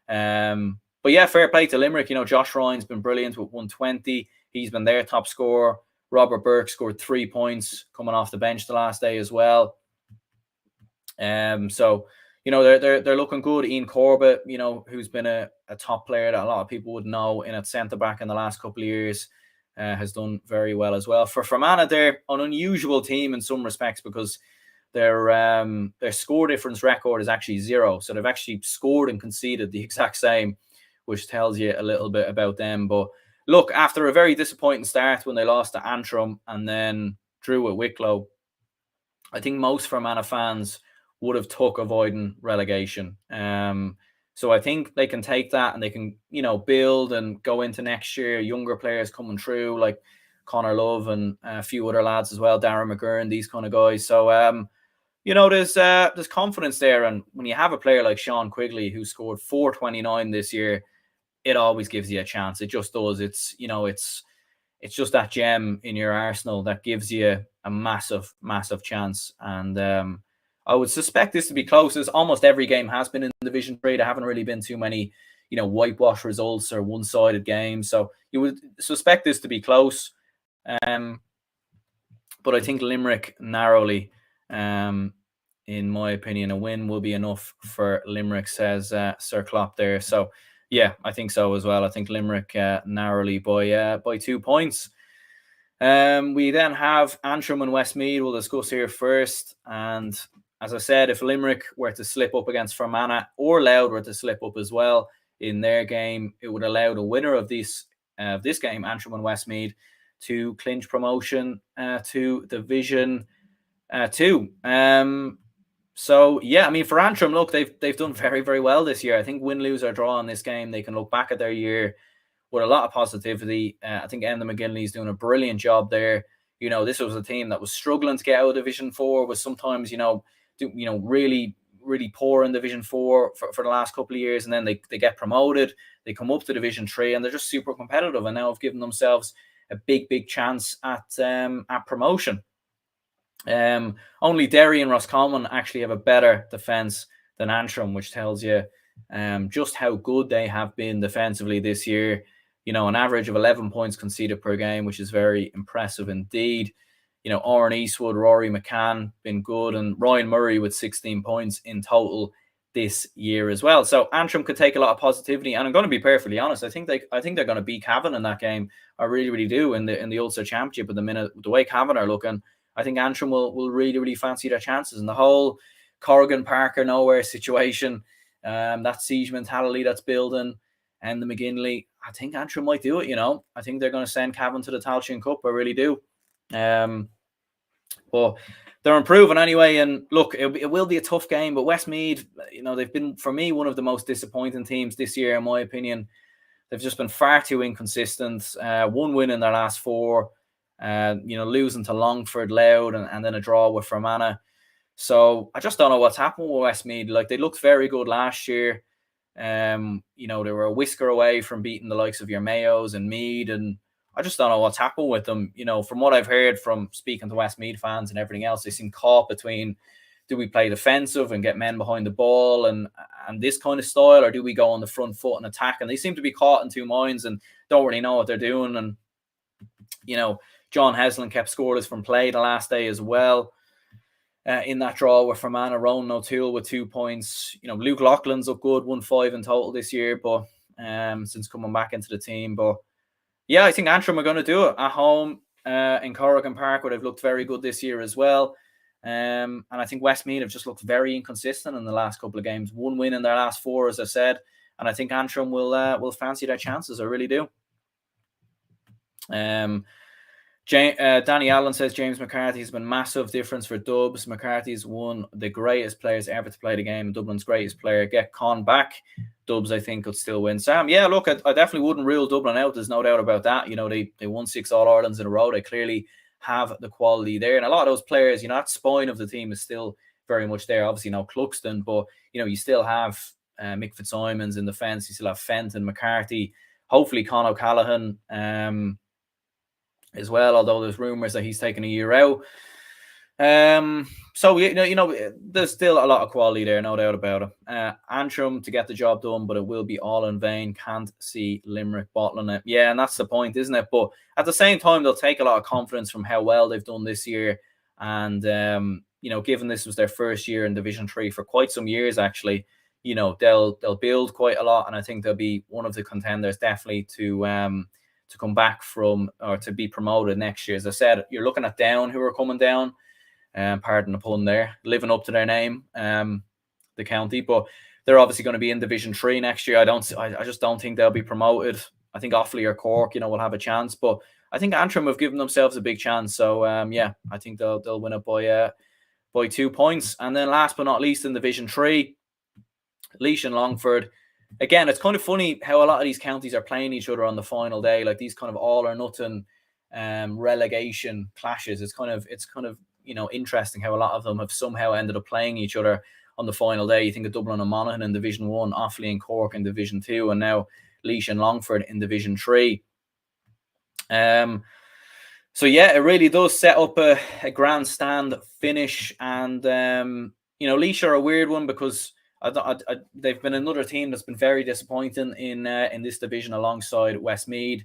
but yeah, fair play to Limerick. Josh Ryan's been brilliant with 120. He's been their top scorer. Robert Burke scored 3 points coming off the bench the last day as well. So they're looking good. Ian Corbett, who's been a top player that a lot of people would know in at centre back in the last couple of years, has done very well as well. For Fermanagh, they're an unusual team in some respects because their score difference record is actually 0. So they've actually scored and conceded the exact same, which tells you a little bit about them. But look, after a very disappointing start when they lost to Antrim and then drew at Wicklow, I think most Fermanagh fans would have took avoiding relegation. So I think they can take that and they can, build and go into next year. Younger players coming through like Connor Love and a few other lads as well, Darren McGurn, these kind of guys. So, there's confidence there. And when you have a player like Sean Quigley, who scored 429 this year, it always gives you a chance. It just does. it's just that gem in your arsenal that gives you a massive, massive chance. And I would suspect this to be close, as almost every game has been in Division 3. There haven't really been too many, whitewash results or one-sided games. So you would suspect this to be close. But I think Limerick narrowly, in my opinion, a win will be enough for Limerick, says Sir Klopp there. So yeah, I think so as well. I think Limerick narrowly by 2 points. We then have Antrim and Westmeath. We'll discuss here first. And as I said, if Limerick were to slip up against Fermanagh, or Louth were to slip up as well in their game, it would allow the winner of this game, Antrim and Westmeath, to clinch promotion to Division 2. So yeah, I mean, for Antrim, look, they've done very, very well this year. I think win, lose, or draw in this game, they can look back at their year with a lot of positivity. I think Enda McGinley's doing a brilliant job there. This was a team that was struggling to get out of Division 4, was sometimes, really, really poor in Division 4 for the last couple of years, and then they get promoted. They come up to Division 3, and they're just super competitive, and now have given themselves a big, big chance at promotion. Only Derry and Roscommon actually have a better defence than Antrim, which tells you just how good they have been defensively this year. An average of 11 points conceded per game, which is very impressive indeed. Oren Eastwood, Rory McCann, been good, and Ryan Murray with 16 points in total this year as well. So Antrim could take a lot of positivity, and I'm going to be perfectly honest. I think they're going to beat Cavan in that game. I really, really do in the Ulster Championship. At the minute, the way Cavan are looking, I think Antrim will really, really fancy their chances. And the whole Corrigan Parker nowhere situation, that siege mentality that's building, and the McGinley, I think Antrim might do it. I think they're going to send Cavan to the Tailteann Cup. I really do. But they're improving anyway. And look, it will be a tough game. But Westmeath, they've been, for me, one of the most disappointing teams this year, in my opinion. They've just been far too inconsistent. One win in their last 4. Losing to Longford, Louth, and then a draw with Fermanagh. So I just don't know what's happened with Westmeath. Like, they looked very good last year. They were a whisker away from beating the likes of your Mayos and Meath, and I just don't know what's happened with them. From what I've heard from speaking to Westmeath fans and everything else, they seem caught between, do we play defensive and get men behind the ball and this kind of style, or do we go on the front foot and attack? And they seem to be caught in two minds and don't really know what they're doing. And John Heslin kept scoreless from play the last day as well. In that draw with Fermanagh, Ronan O'Toole with 2 points. Luke Loughlin's up good, 1-5 in total this year, but since coming back into the team. But yeah, I think Antrim are going to do it at home in Corrigan Park, where they've looked very good this year as well. And I think Westmeath have just looked very inconsistent in the last couple of games. One win in their last 4, as I said, and I think Antrim will fancy their chances. I really do. Danny Allen says James McCarthy has been massive difference for Dubs. McCarthy's one of the greatest players ever to play the game. Dublin's greatest player. Get Con back. Dubs, I think, could still win. Sam, yeah, look, I definitely wouldn't rule Dublin out. There's no doubt about that. They won 6 All-Irelands in a row. They clearly have the quality there. And a lot of those players, that spine of the team is still very much there. Obviously, no Cluxton, but, you still have Mick Fitzsimons in the fence. You still have Fenton, McCarthy, hopefully Con O'Callaghan, as well, although there's rumours that he's taking a year out. So there's still a lot of quality there, no doubt about it. Antrim to get the job done, but it will be all in vain. Can't see Limerick bottling it. Yeah, and that's the point, isn't it? But at the same time, they'll take a lot of confidence from how well they've done this year. And given this was their first year in Division 3 for quite some years, actually, they'll build quite a lot, and I think they'll be one of the contenders definitely to come back from, or to be promoted next year. As I said, you're looking at Down, who are coming down, pardon the pun there, living up to their name, the county, but they're obviously going to be in Division 3 next year. I just don't think they'll be promoted. I think Offaly or Cork, will have a chance, but I think Antrim have given themselves a big chance. So yeah, I think they'll win it by 2 points. And then last but not least, in Division 3, Laois and Longford. Again, it's kind of funny how a lot of these counties are playing each other on the final day, like these kind of all or nothing relegation clashes. It's kind of interesting how a lot of them have somehow ended up playing each other on the final day. You think of Dublin and Monaghan in Division 1, Offaly and Cork in Division 2, and now Laois and Longford in Division 3. So yeah, it really does set up a grandstand finish, and Laois are a weird one because they've been another team that's been very disappointing in this division alongside Westmeath.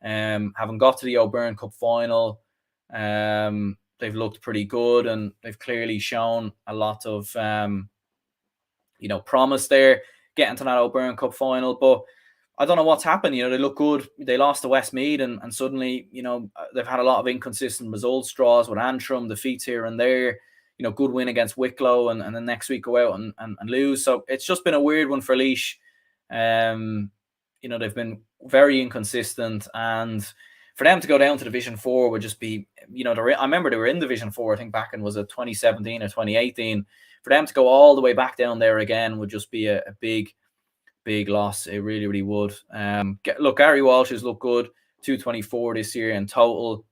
Having got to the O'Byrne Cup final, they've looked pretty good, and they've clearly shown a lot of promise there, getting to that O'Byrne Cup final. But I don't know what's happened. They look good. They lost to Westmeath, and suddenly, they've had a lot of inconsistent results, draws with Antrim, defeats here and there. Good win against Wicklow, and then next week go out and lose. So it's just been a weird one for Laois. They've been very inconsistent, and for them to go down to Division 4 would just be, I remember they were in Division 4, I think back in, was it 2017 or 2018? For them to go all the way back down there again would just be a big loss. It really, really would. Look, Gary Walsh has looked good, 224 this year in total.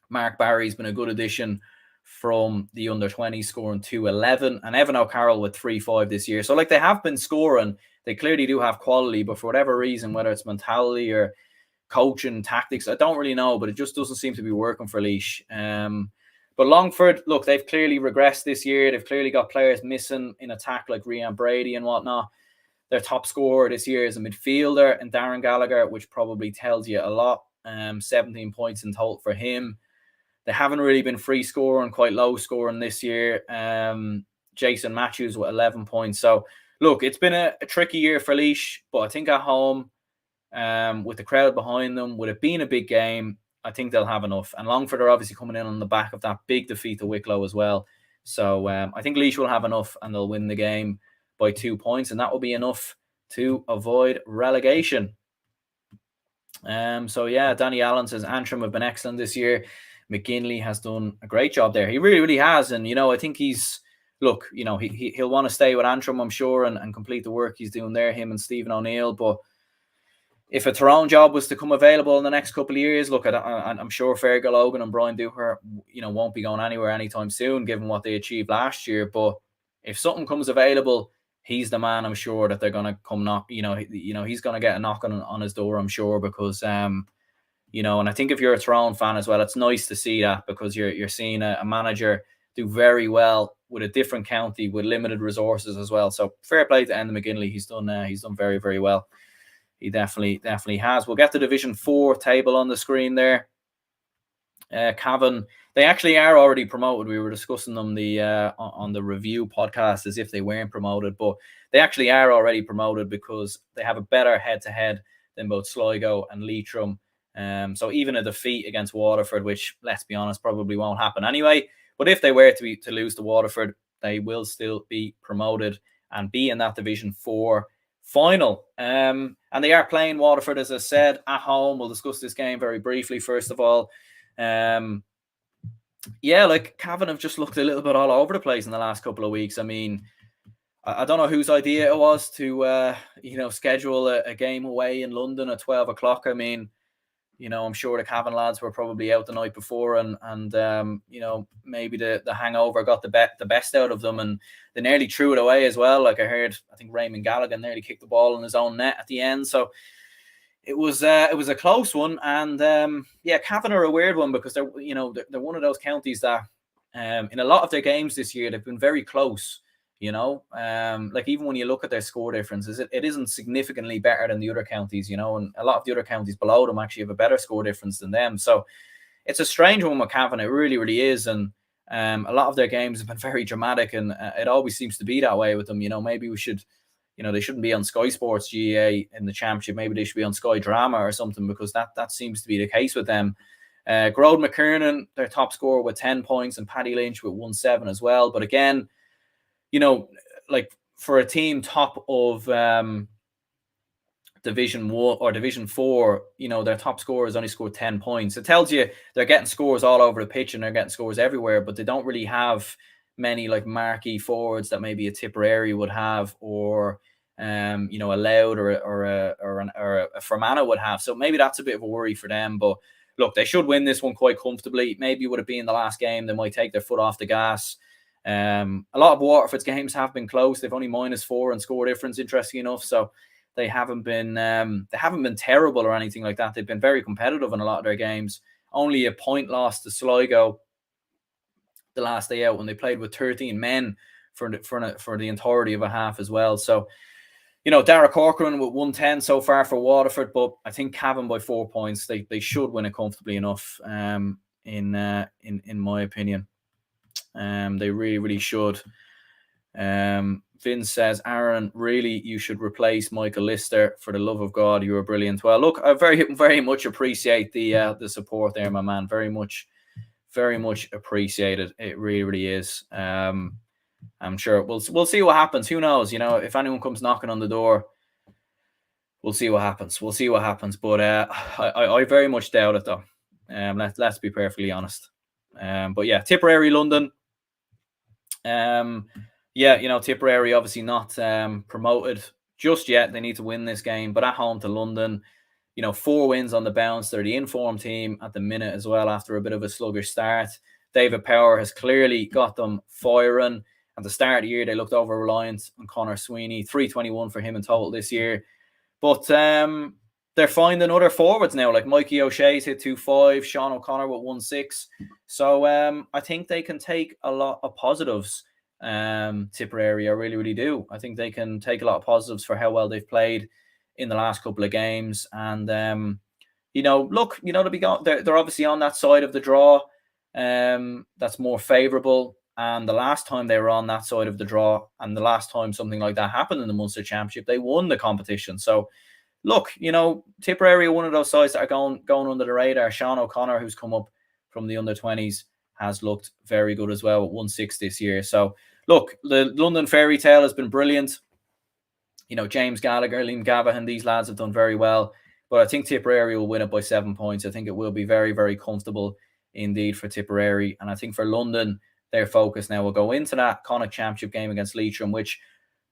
Mark Barry's been a good addition from the under-20, scoring 211, and Evan O'Carroll with 3-5 this year. So they have been scoring. They clearly do have quality, but for whatever reason, whether it's mentality or coaching tactics, I don't really know, but it just doesn't seem to be working for Laois. But Longford, look, they've clearly regressed this year. They've clearly got players missing in attack like Rian Brady and whatnot. Their top scorer this year is a midfielder in Darren Gallagher, which probably tells you a lot. 17 points in total for him. They haven't really been free scoring, quite low scoring this year. Jason Matthews with 11 points. So, look, it's been a tricky year for Laois, but I think at home, with the crowd behind them, with it being a big game, I think they'll have enough. And Longford are obviously coming in on the back of that big defeat to Wicklow as well. So I think Laois will have enough, and they'll win the game by 2 points, and that will be enough to avoid relegation. So yeah, Danny Allen says Antrim have been excellent this year. McGinley has done a great job there. He really, really has. And, I think he'll want to stay with Antrim, I'm sure, and complete the work he's doing there, him and Stephen O'Neill. But if a Tyrone job was to come available in the next couple of years, look, I'm sure Fergal Logan and Brian Dooher, won't be going anywhere anytime soon, given what they achieved last year. But if something comes available, he's the man, I'm sure, that they're going to come knock. He's going to get a knock on his door, I'm sure, because and I think if you're a Tyrone fan as well, it's nice to see that, because you're seeing a manager do very well with a different county with limited resources as well. So fair play to Enda McGinley. He's done very, very well. He definitely has. We'll get the Division 4 table on the screen there. Cavan, they actually are already promoted. We were discussing them on the review podcast as if they weren't promoted, but they actually are already promoted because they have a better head-to-head than both Sligo and Leitrim. So even a defeat against Waterford, which, let's be honest, probably won't happen anyway, but if they were to lose to Waterford, they will still be promoted and be in that Division 4 final. And they are playing Waterford, as I said, at home. We'll discuss this game very briefly, first of all. Cavan have just looked a little bit all over the place in the last couple of weeks. I mean, I don't know whose idea it was to, schedule a game away in London at 12 o'clock. I mean, I'm sure the Cavan lads were probably out the night before, and maybe the hangover got the best out of them, and they nearly threw it away as well. Like I think Raymond Gallagher nearly kicked the ball in his own net at the end. So it was a close one, and Cavan are a weird one because they're one of those counties that in a lot of their games this year they've been very close. Even when you look at their score differences, it isn't significantly better than the other counties, and a lot of the other counties below them actually have a better score difference than them. So it's a strange one with Cavan. It really, really is. And a lot of their games have been very dramatic, and it always seems to be that way with them. Maybe we should, they shouldn't be on Sky Sports GAA in the championship. Maybe they should be on Sky Drama or something, because that seems to be the case with them. Grode McKernan, their top scorer with 10 points, and Paddy Lynch with 1-7 as well. But again, for a team top of Division 1 or Division 4, their top scorers only scored 10 points. It tells you they're getting scores all over the pitch and they're getting scores everywhere, but they don't really have many marquee forwards that maybe a Tipperary would have, or a Loud or a Fermanagh would have. So maybe that's a bit of a worry for them. But look, they should win this one quite comfortably. Maybe would it be in the last game, they might take their foot off the gas. A lot of Waterford's games have been close. They've only -4 in score difference, interesting enough. So they haven't been terrible or anything like that. They've been very competitive in a lot of their games. Only a point loss to Sligo the last day out when they played with 13 men for the entirety of a half as well. So, Dara Corcoran with 110 so far for Waterford, but I think Cavan by 4 points. They should win it comfortably enough. In my opinion, they really, really should. Vince says, Aaron, really, you should replace Michael Lister. For the love of God, you are brilliant. Well, look, I very, very much appreciate the support there, my man. Very much appreciated. It really, really is. I'm sure we'll see what happens. Who knows? If anyone comes knocking on the door, we'll see what happens. But I very much doubt it, though. Let's be perfectly honest. But yeah, Tipperary, London. Tipperary obviously not promoted just yet. They need to win this game, but at home to London, 4 wins on the bounce. They're the informed team at the minute as well after a bit of a sluggish start. David Power has clearly got them firing. At the start of the year, they looked over-reliant on Conor Sweeney. 321 for him in total this year. But they're finding other forwards now, like Mikey O'Shea's hit 2.5, Sean O'Connor with 1.6. So I think they can take a lot of positives. Tipperary, I really, really do. I think they can take a lot of positives for how well they've played in the last couple of games. And they'll be they're obviously on that side of the draw. That's more favourable. And the last time they were on that side of the draw, and the last time something like that happened in the Munster Championship, they won the competition. So, look, Tipperary are one of those sides that are going under the radar. Sean O'Connor, who's come up from the under-20s, has looked very good as well at 1.6 this year. So, look, the London fairy tale has been brilliant. James Gallagher, Liam Gavahan, these lads have done very well. But I think Tipperary will win it by 7 points. I think it will be very, very comfortable indeed for Tipperary. And I think for London, their focus now will go into that Connacht Championship game against Leitrim, which,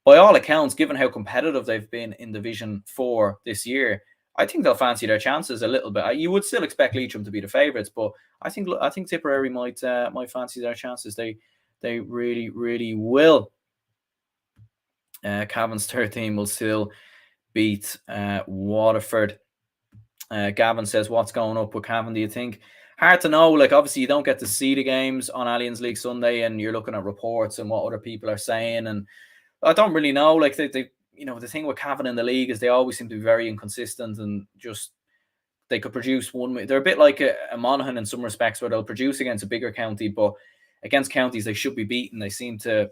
by all accounts, given how competitive they've been in Division 4 this year, I think they'll fancy their chances a little bit. You would still expect Leitrim to be the favourites, but I think Tipperary might fancy their chances. They really, really will. Cavan's third team will still beat Waterford. Gavin says, what's going up with Cavan, do you think? Hard to know. Like, obviously, you don't get to see the games on Allianz League Sunday, and you're looking at reports and what other people are saying. And I don't really know. Like, the thing with Cavan in the league is they always seem to be very inconsistent, and just they could produce one. They're a bit like a Monaghan in some respects, where they'll produce against a bigger county, but against counties they should be beaten, they seem to,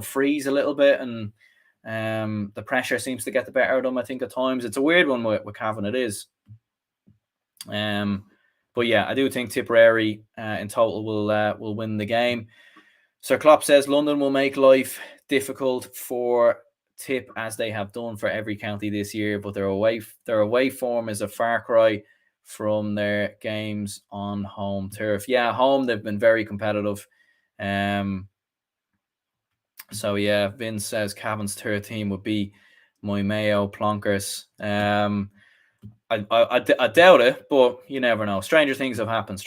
freeze a little bit, and the pressure seems to get the better of them. I think at times it's a weird one with Cavan. It is. But yeah, I do think Tipperary in total will win the game. Sir Klopp says London will make life difficult for Tip, as they have done for every county this year, but their away form is a far cry from their games on home turf. Yeah, home they've been very competitive. So yeah, Vince says Cavan's third team would be my Mayo Plonkers. I doubt it, but you never know. Stranger things have happened.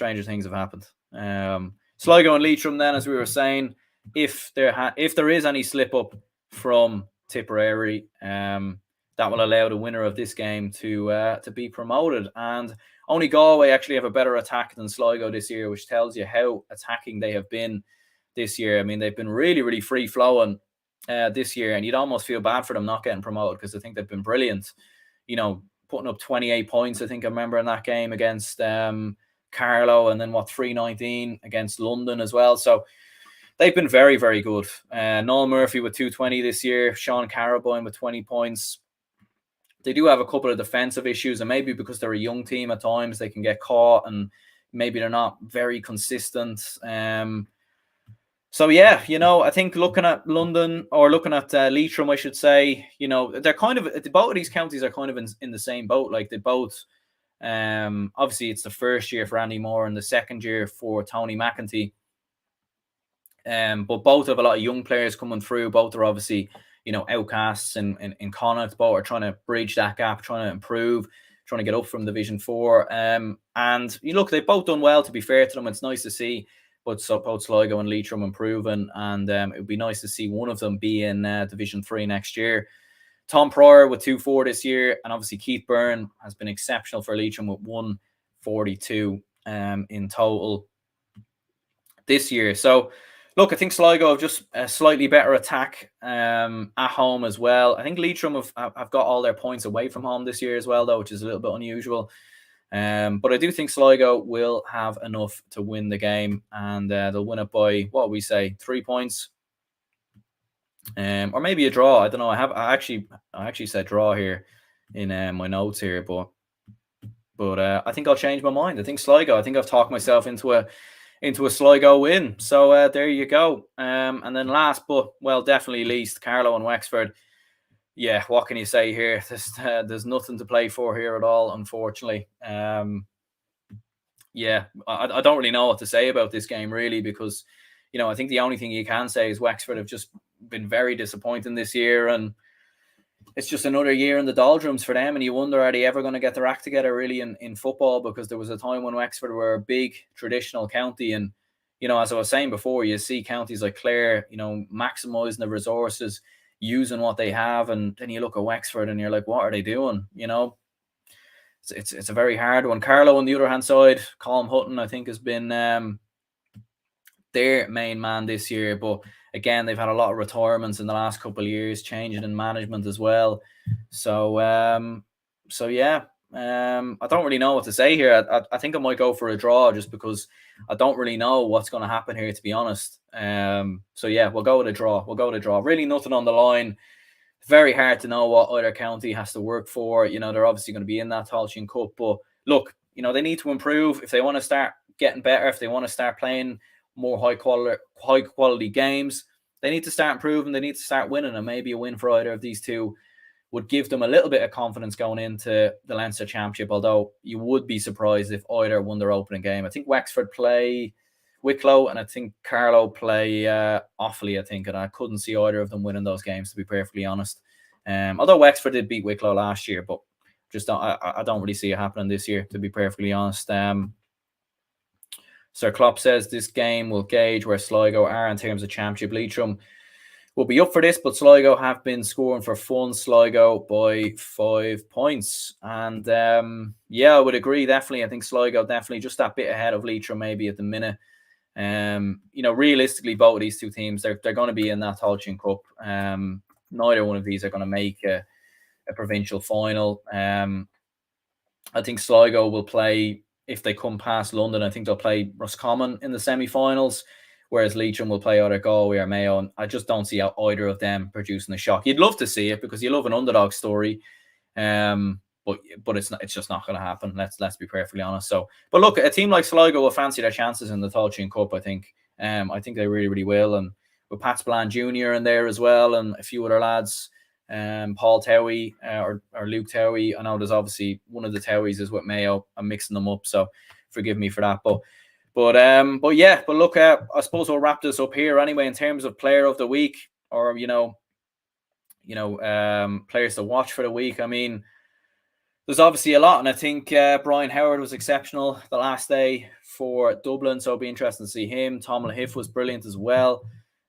Sligo and Leitrim then, as we were saying, if there is any slip up from Tipperary, that will allow the winner of this game to be promoted. And only Galway actually have a better attack than Sligo this year, which tells you how attacking they have been this year. I mean, they've been really, really free-flowing this year, and you'd almost feel bad for them not getting promoted, because I think they've been brilliant. Putting up 28 points, I think I remember in that game against Carlow, and then 319 against London as well. So they've been very, very good. Noel Murphy with 220 this year, Sean Carabine with 20 points. They do have a couple of defensive issues, and maybe because they're a young team at times, they can get caught, and maybe they're not very consistent. So yeah, I think looking at London, or looking at Leitrim, I should say, they're kind of, both of these counties are kind of in the same boat. Like, they both, obviously it's the first year for Andy Moore and the second year for Tony McEntee. But both have a lot of young players coming through. Both are obviously, outcasts in Connacht. Both are trying to bridge that gap, trying to improve, trying to get up from Division 4. And look, they've both done well, to be fair to them. It's nice to see. But both Sligo and Leitrim improving, and it would be nice to see one of them be in Division 3 next year. Tom Pryor with 2-4 this year, and obviously Keith Byrne has been exceptional for Leitrim with 142 in total this year. So, look, I think Sligo have just a slightly better attack at home as well. I think Leitrim have got all their points away from home this year as well, though, which is a little bit unusual. But I do think Sligo will have enough to win the game, and they'll win it by, what we say, 3 points, or maybe a draw. I don't know. I actually said draw here in my notes here, but I think I'll change my mind. I think Sligo. I think I've talked myself into a Sligo win. So there you go. And then last, but definitely least, Carlow and Wexford. Yeah, what can you say here? There's nothing to play for here at all, unfortunately. Yeah, I don't really know what to say about this game, really, because, I think the only thing you can say is Wexford have just been very disappointing this year, and it's just another year in the doldrums for them, and you wonder, are they ever going to get their act together, really, in football? Because there was a time when Wexford were a big traditional county, and, as I was saying before, you see counties like Clare, maximising the resources, using what they have, and then you look at Wexford and you're like, what are they doing? It's a very hard one. Carlow, on the other hand side, Colm Hutton, I think, has been their main man this year, but again, they've had a lot of retirements in the last couple of years, changing in management as well. So yeah, I don't really know what to say here. I think I might go for a draw, just because I don't really know what's going to happen here, to be honest. So yeah, we'll go with a draw. Really nothing on the line. Very hard to know what either county has to work for. They're obviously going to be in that Tailteann Cup, but look, they need to improve if they want to start getting better. If they want to start playing more high quality games, they need to start improving. They need to start winning, and maybe a win for either of these two would give them a little bit of confidence going into the Leinster Championship, although you would be surprised if either won their opening game. I think Wexford play Wicklow, and I think Carlow play Offaly, I think, and I couldn't see either of them winning those games, to be perfectly honest. Although Wexford did beat Wicklow last year, but I don't really see it happening this year, to be perfectly honest. Sir Klopp says this game will gauge where Sligo are in terms of championship. Leitrim will be up for this, but Sligo have been scoring for fun. Sligo by 5 points. And yeah, I would agree, definitely. I think Sligo definitely just that bit ahead of Leitrim maybe at the minute. Realistically, both of these two teams, they're going to be in that Tailteann Cup. Neither one of these are going to make a provincial final. I think Sligo will play, if they come past London, I think they'll play Roscommon in the semi-finals, whereas Leitrim will play either Galway or Mayo. And I just don't see how either of them producing a shock. You'd love to see it, because you love an underdog story. But it's just not going to happen. Let's be perfectly honest. So, but look, a team like Sligo will fancy their chances in the Tailteann Cup. I think they really, really will. And with Pat Spillane Jr. in there as well, and a few other lads, Paul Towie or Luke Towie. I know there's obviously one of the Towies is with Mayo. I'm mixing them up, so forgive me for that. But look, I suppose we'll wrap this up here anyway in terms of player of the week, or players to watch for the week. I mean, there's obviously a lot, and I think Brian Howard was exceptional the last day for Dublin, so it'll be interesting to see him. Tom Lahiff was brilliant as well.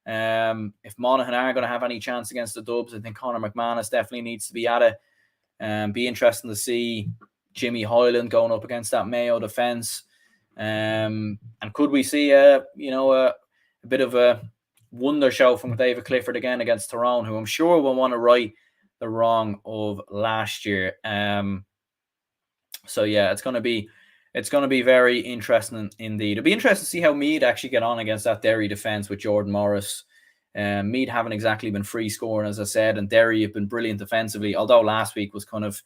If Monaghan are going to have any chance against the Dubs, I think Conor McManus definitely needs to be at it. Be interesting to see Jimmy Hyland going up against that Mayo defence. And could we see a bit of a wonder show from David Clifford again against Tyrone, who I'm sure will want to right the wrong of last year. So yeah, it's going to be very interesting indeed. It'll be interesting to see how Meath actually get on against that Derry defence with Jordan Morris. Meath haven't exactly been free scoring, as I said, and Derry have been brilliant defensively, although last week was kind of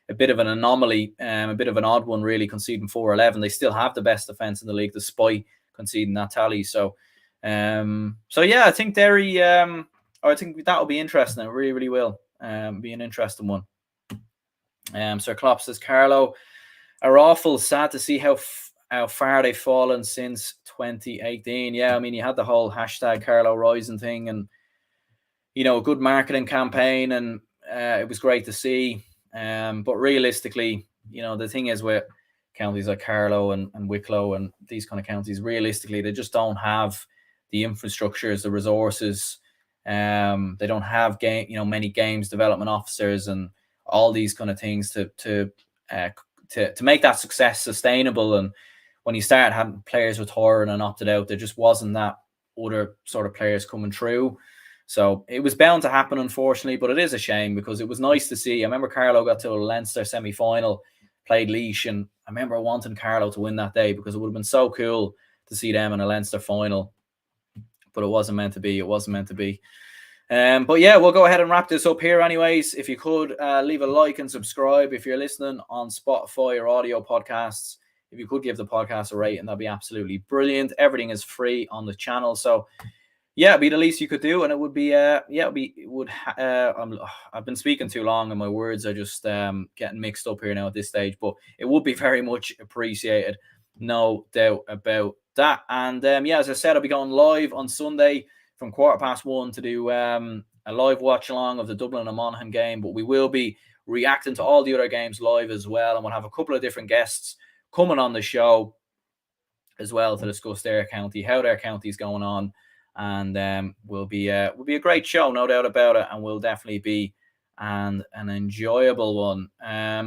a bit of an anomaly, a bit of an odd one, really, conceding 4-11. They still have the best defence in the league despite conceding that tally. So yeah, I think Derry, I think that'll be interesting. It really, really will be an interesting one. Sir Klopp says Carlow are awful. Sad to see how far they've fallen since 2018. Yeah, I mean, you had the whole hashtag Carlow Rising thing, and a good marketing campaign, and it was great to see. But realistically, the thing is with counties like Carlow and Wicklow and these kind of counties, realistically, they just don't have the infrastructures, the resources, They don't have many games development officers and all these kind of things to make that success sustainable. And when you start having players retiring and opted out, there just wasn't that other sort of players coming through. So it was bound to happen, unfortunately, but it is a shame because it was nice to see. I remember Carlow got to a Leinster semi-final, played Laois, and I remember wanting Carlow to win that day because it would have been so cool to see them in a Leinster final. But it wasn't meant to be. It wasn't meant to be. But yeah, we'll go ahead and wrap this up here anyways. If you could leave a like and subscribe if you're listening on Spotify or audio podcasts. If you could give the podcast a rating, that'd be absolutely brilliant. Everything is free on the channel. So yeah, it'd be the least you could do. And it would be, I've been speaking too long and my words are just getting mixed up here now at this stage. But it would be very much appreciated. No doubt about that. And yeah, as I said, I'll be going live on Sunday from 1:15 to do a live watch along of the Dublin and Monaghan game, but we will be reacting to all the other games live as well, and we'll have a couple of different guests coming on the show as well to discuss their county, how their county's going on, and will be a great show, no doubt about it, and will definitely be an enjoyable one.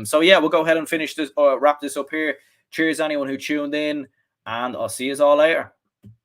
So yeah, we'll go ahead and finish this, wrap this up here. Cheers anyone who tuned in, and I'll see you all later.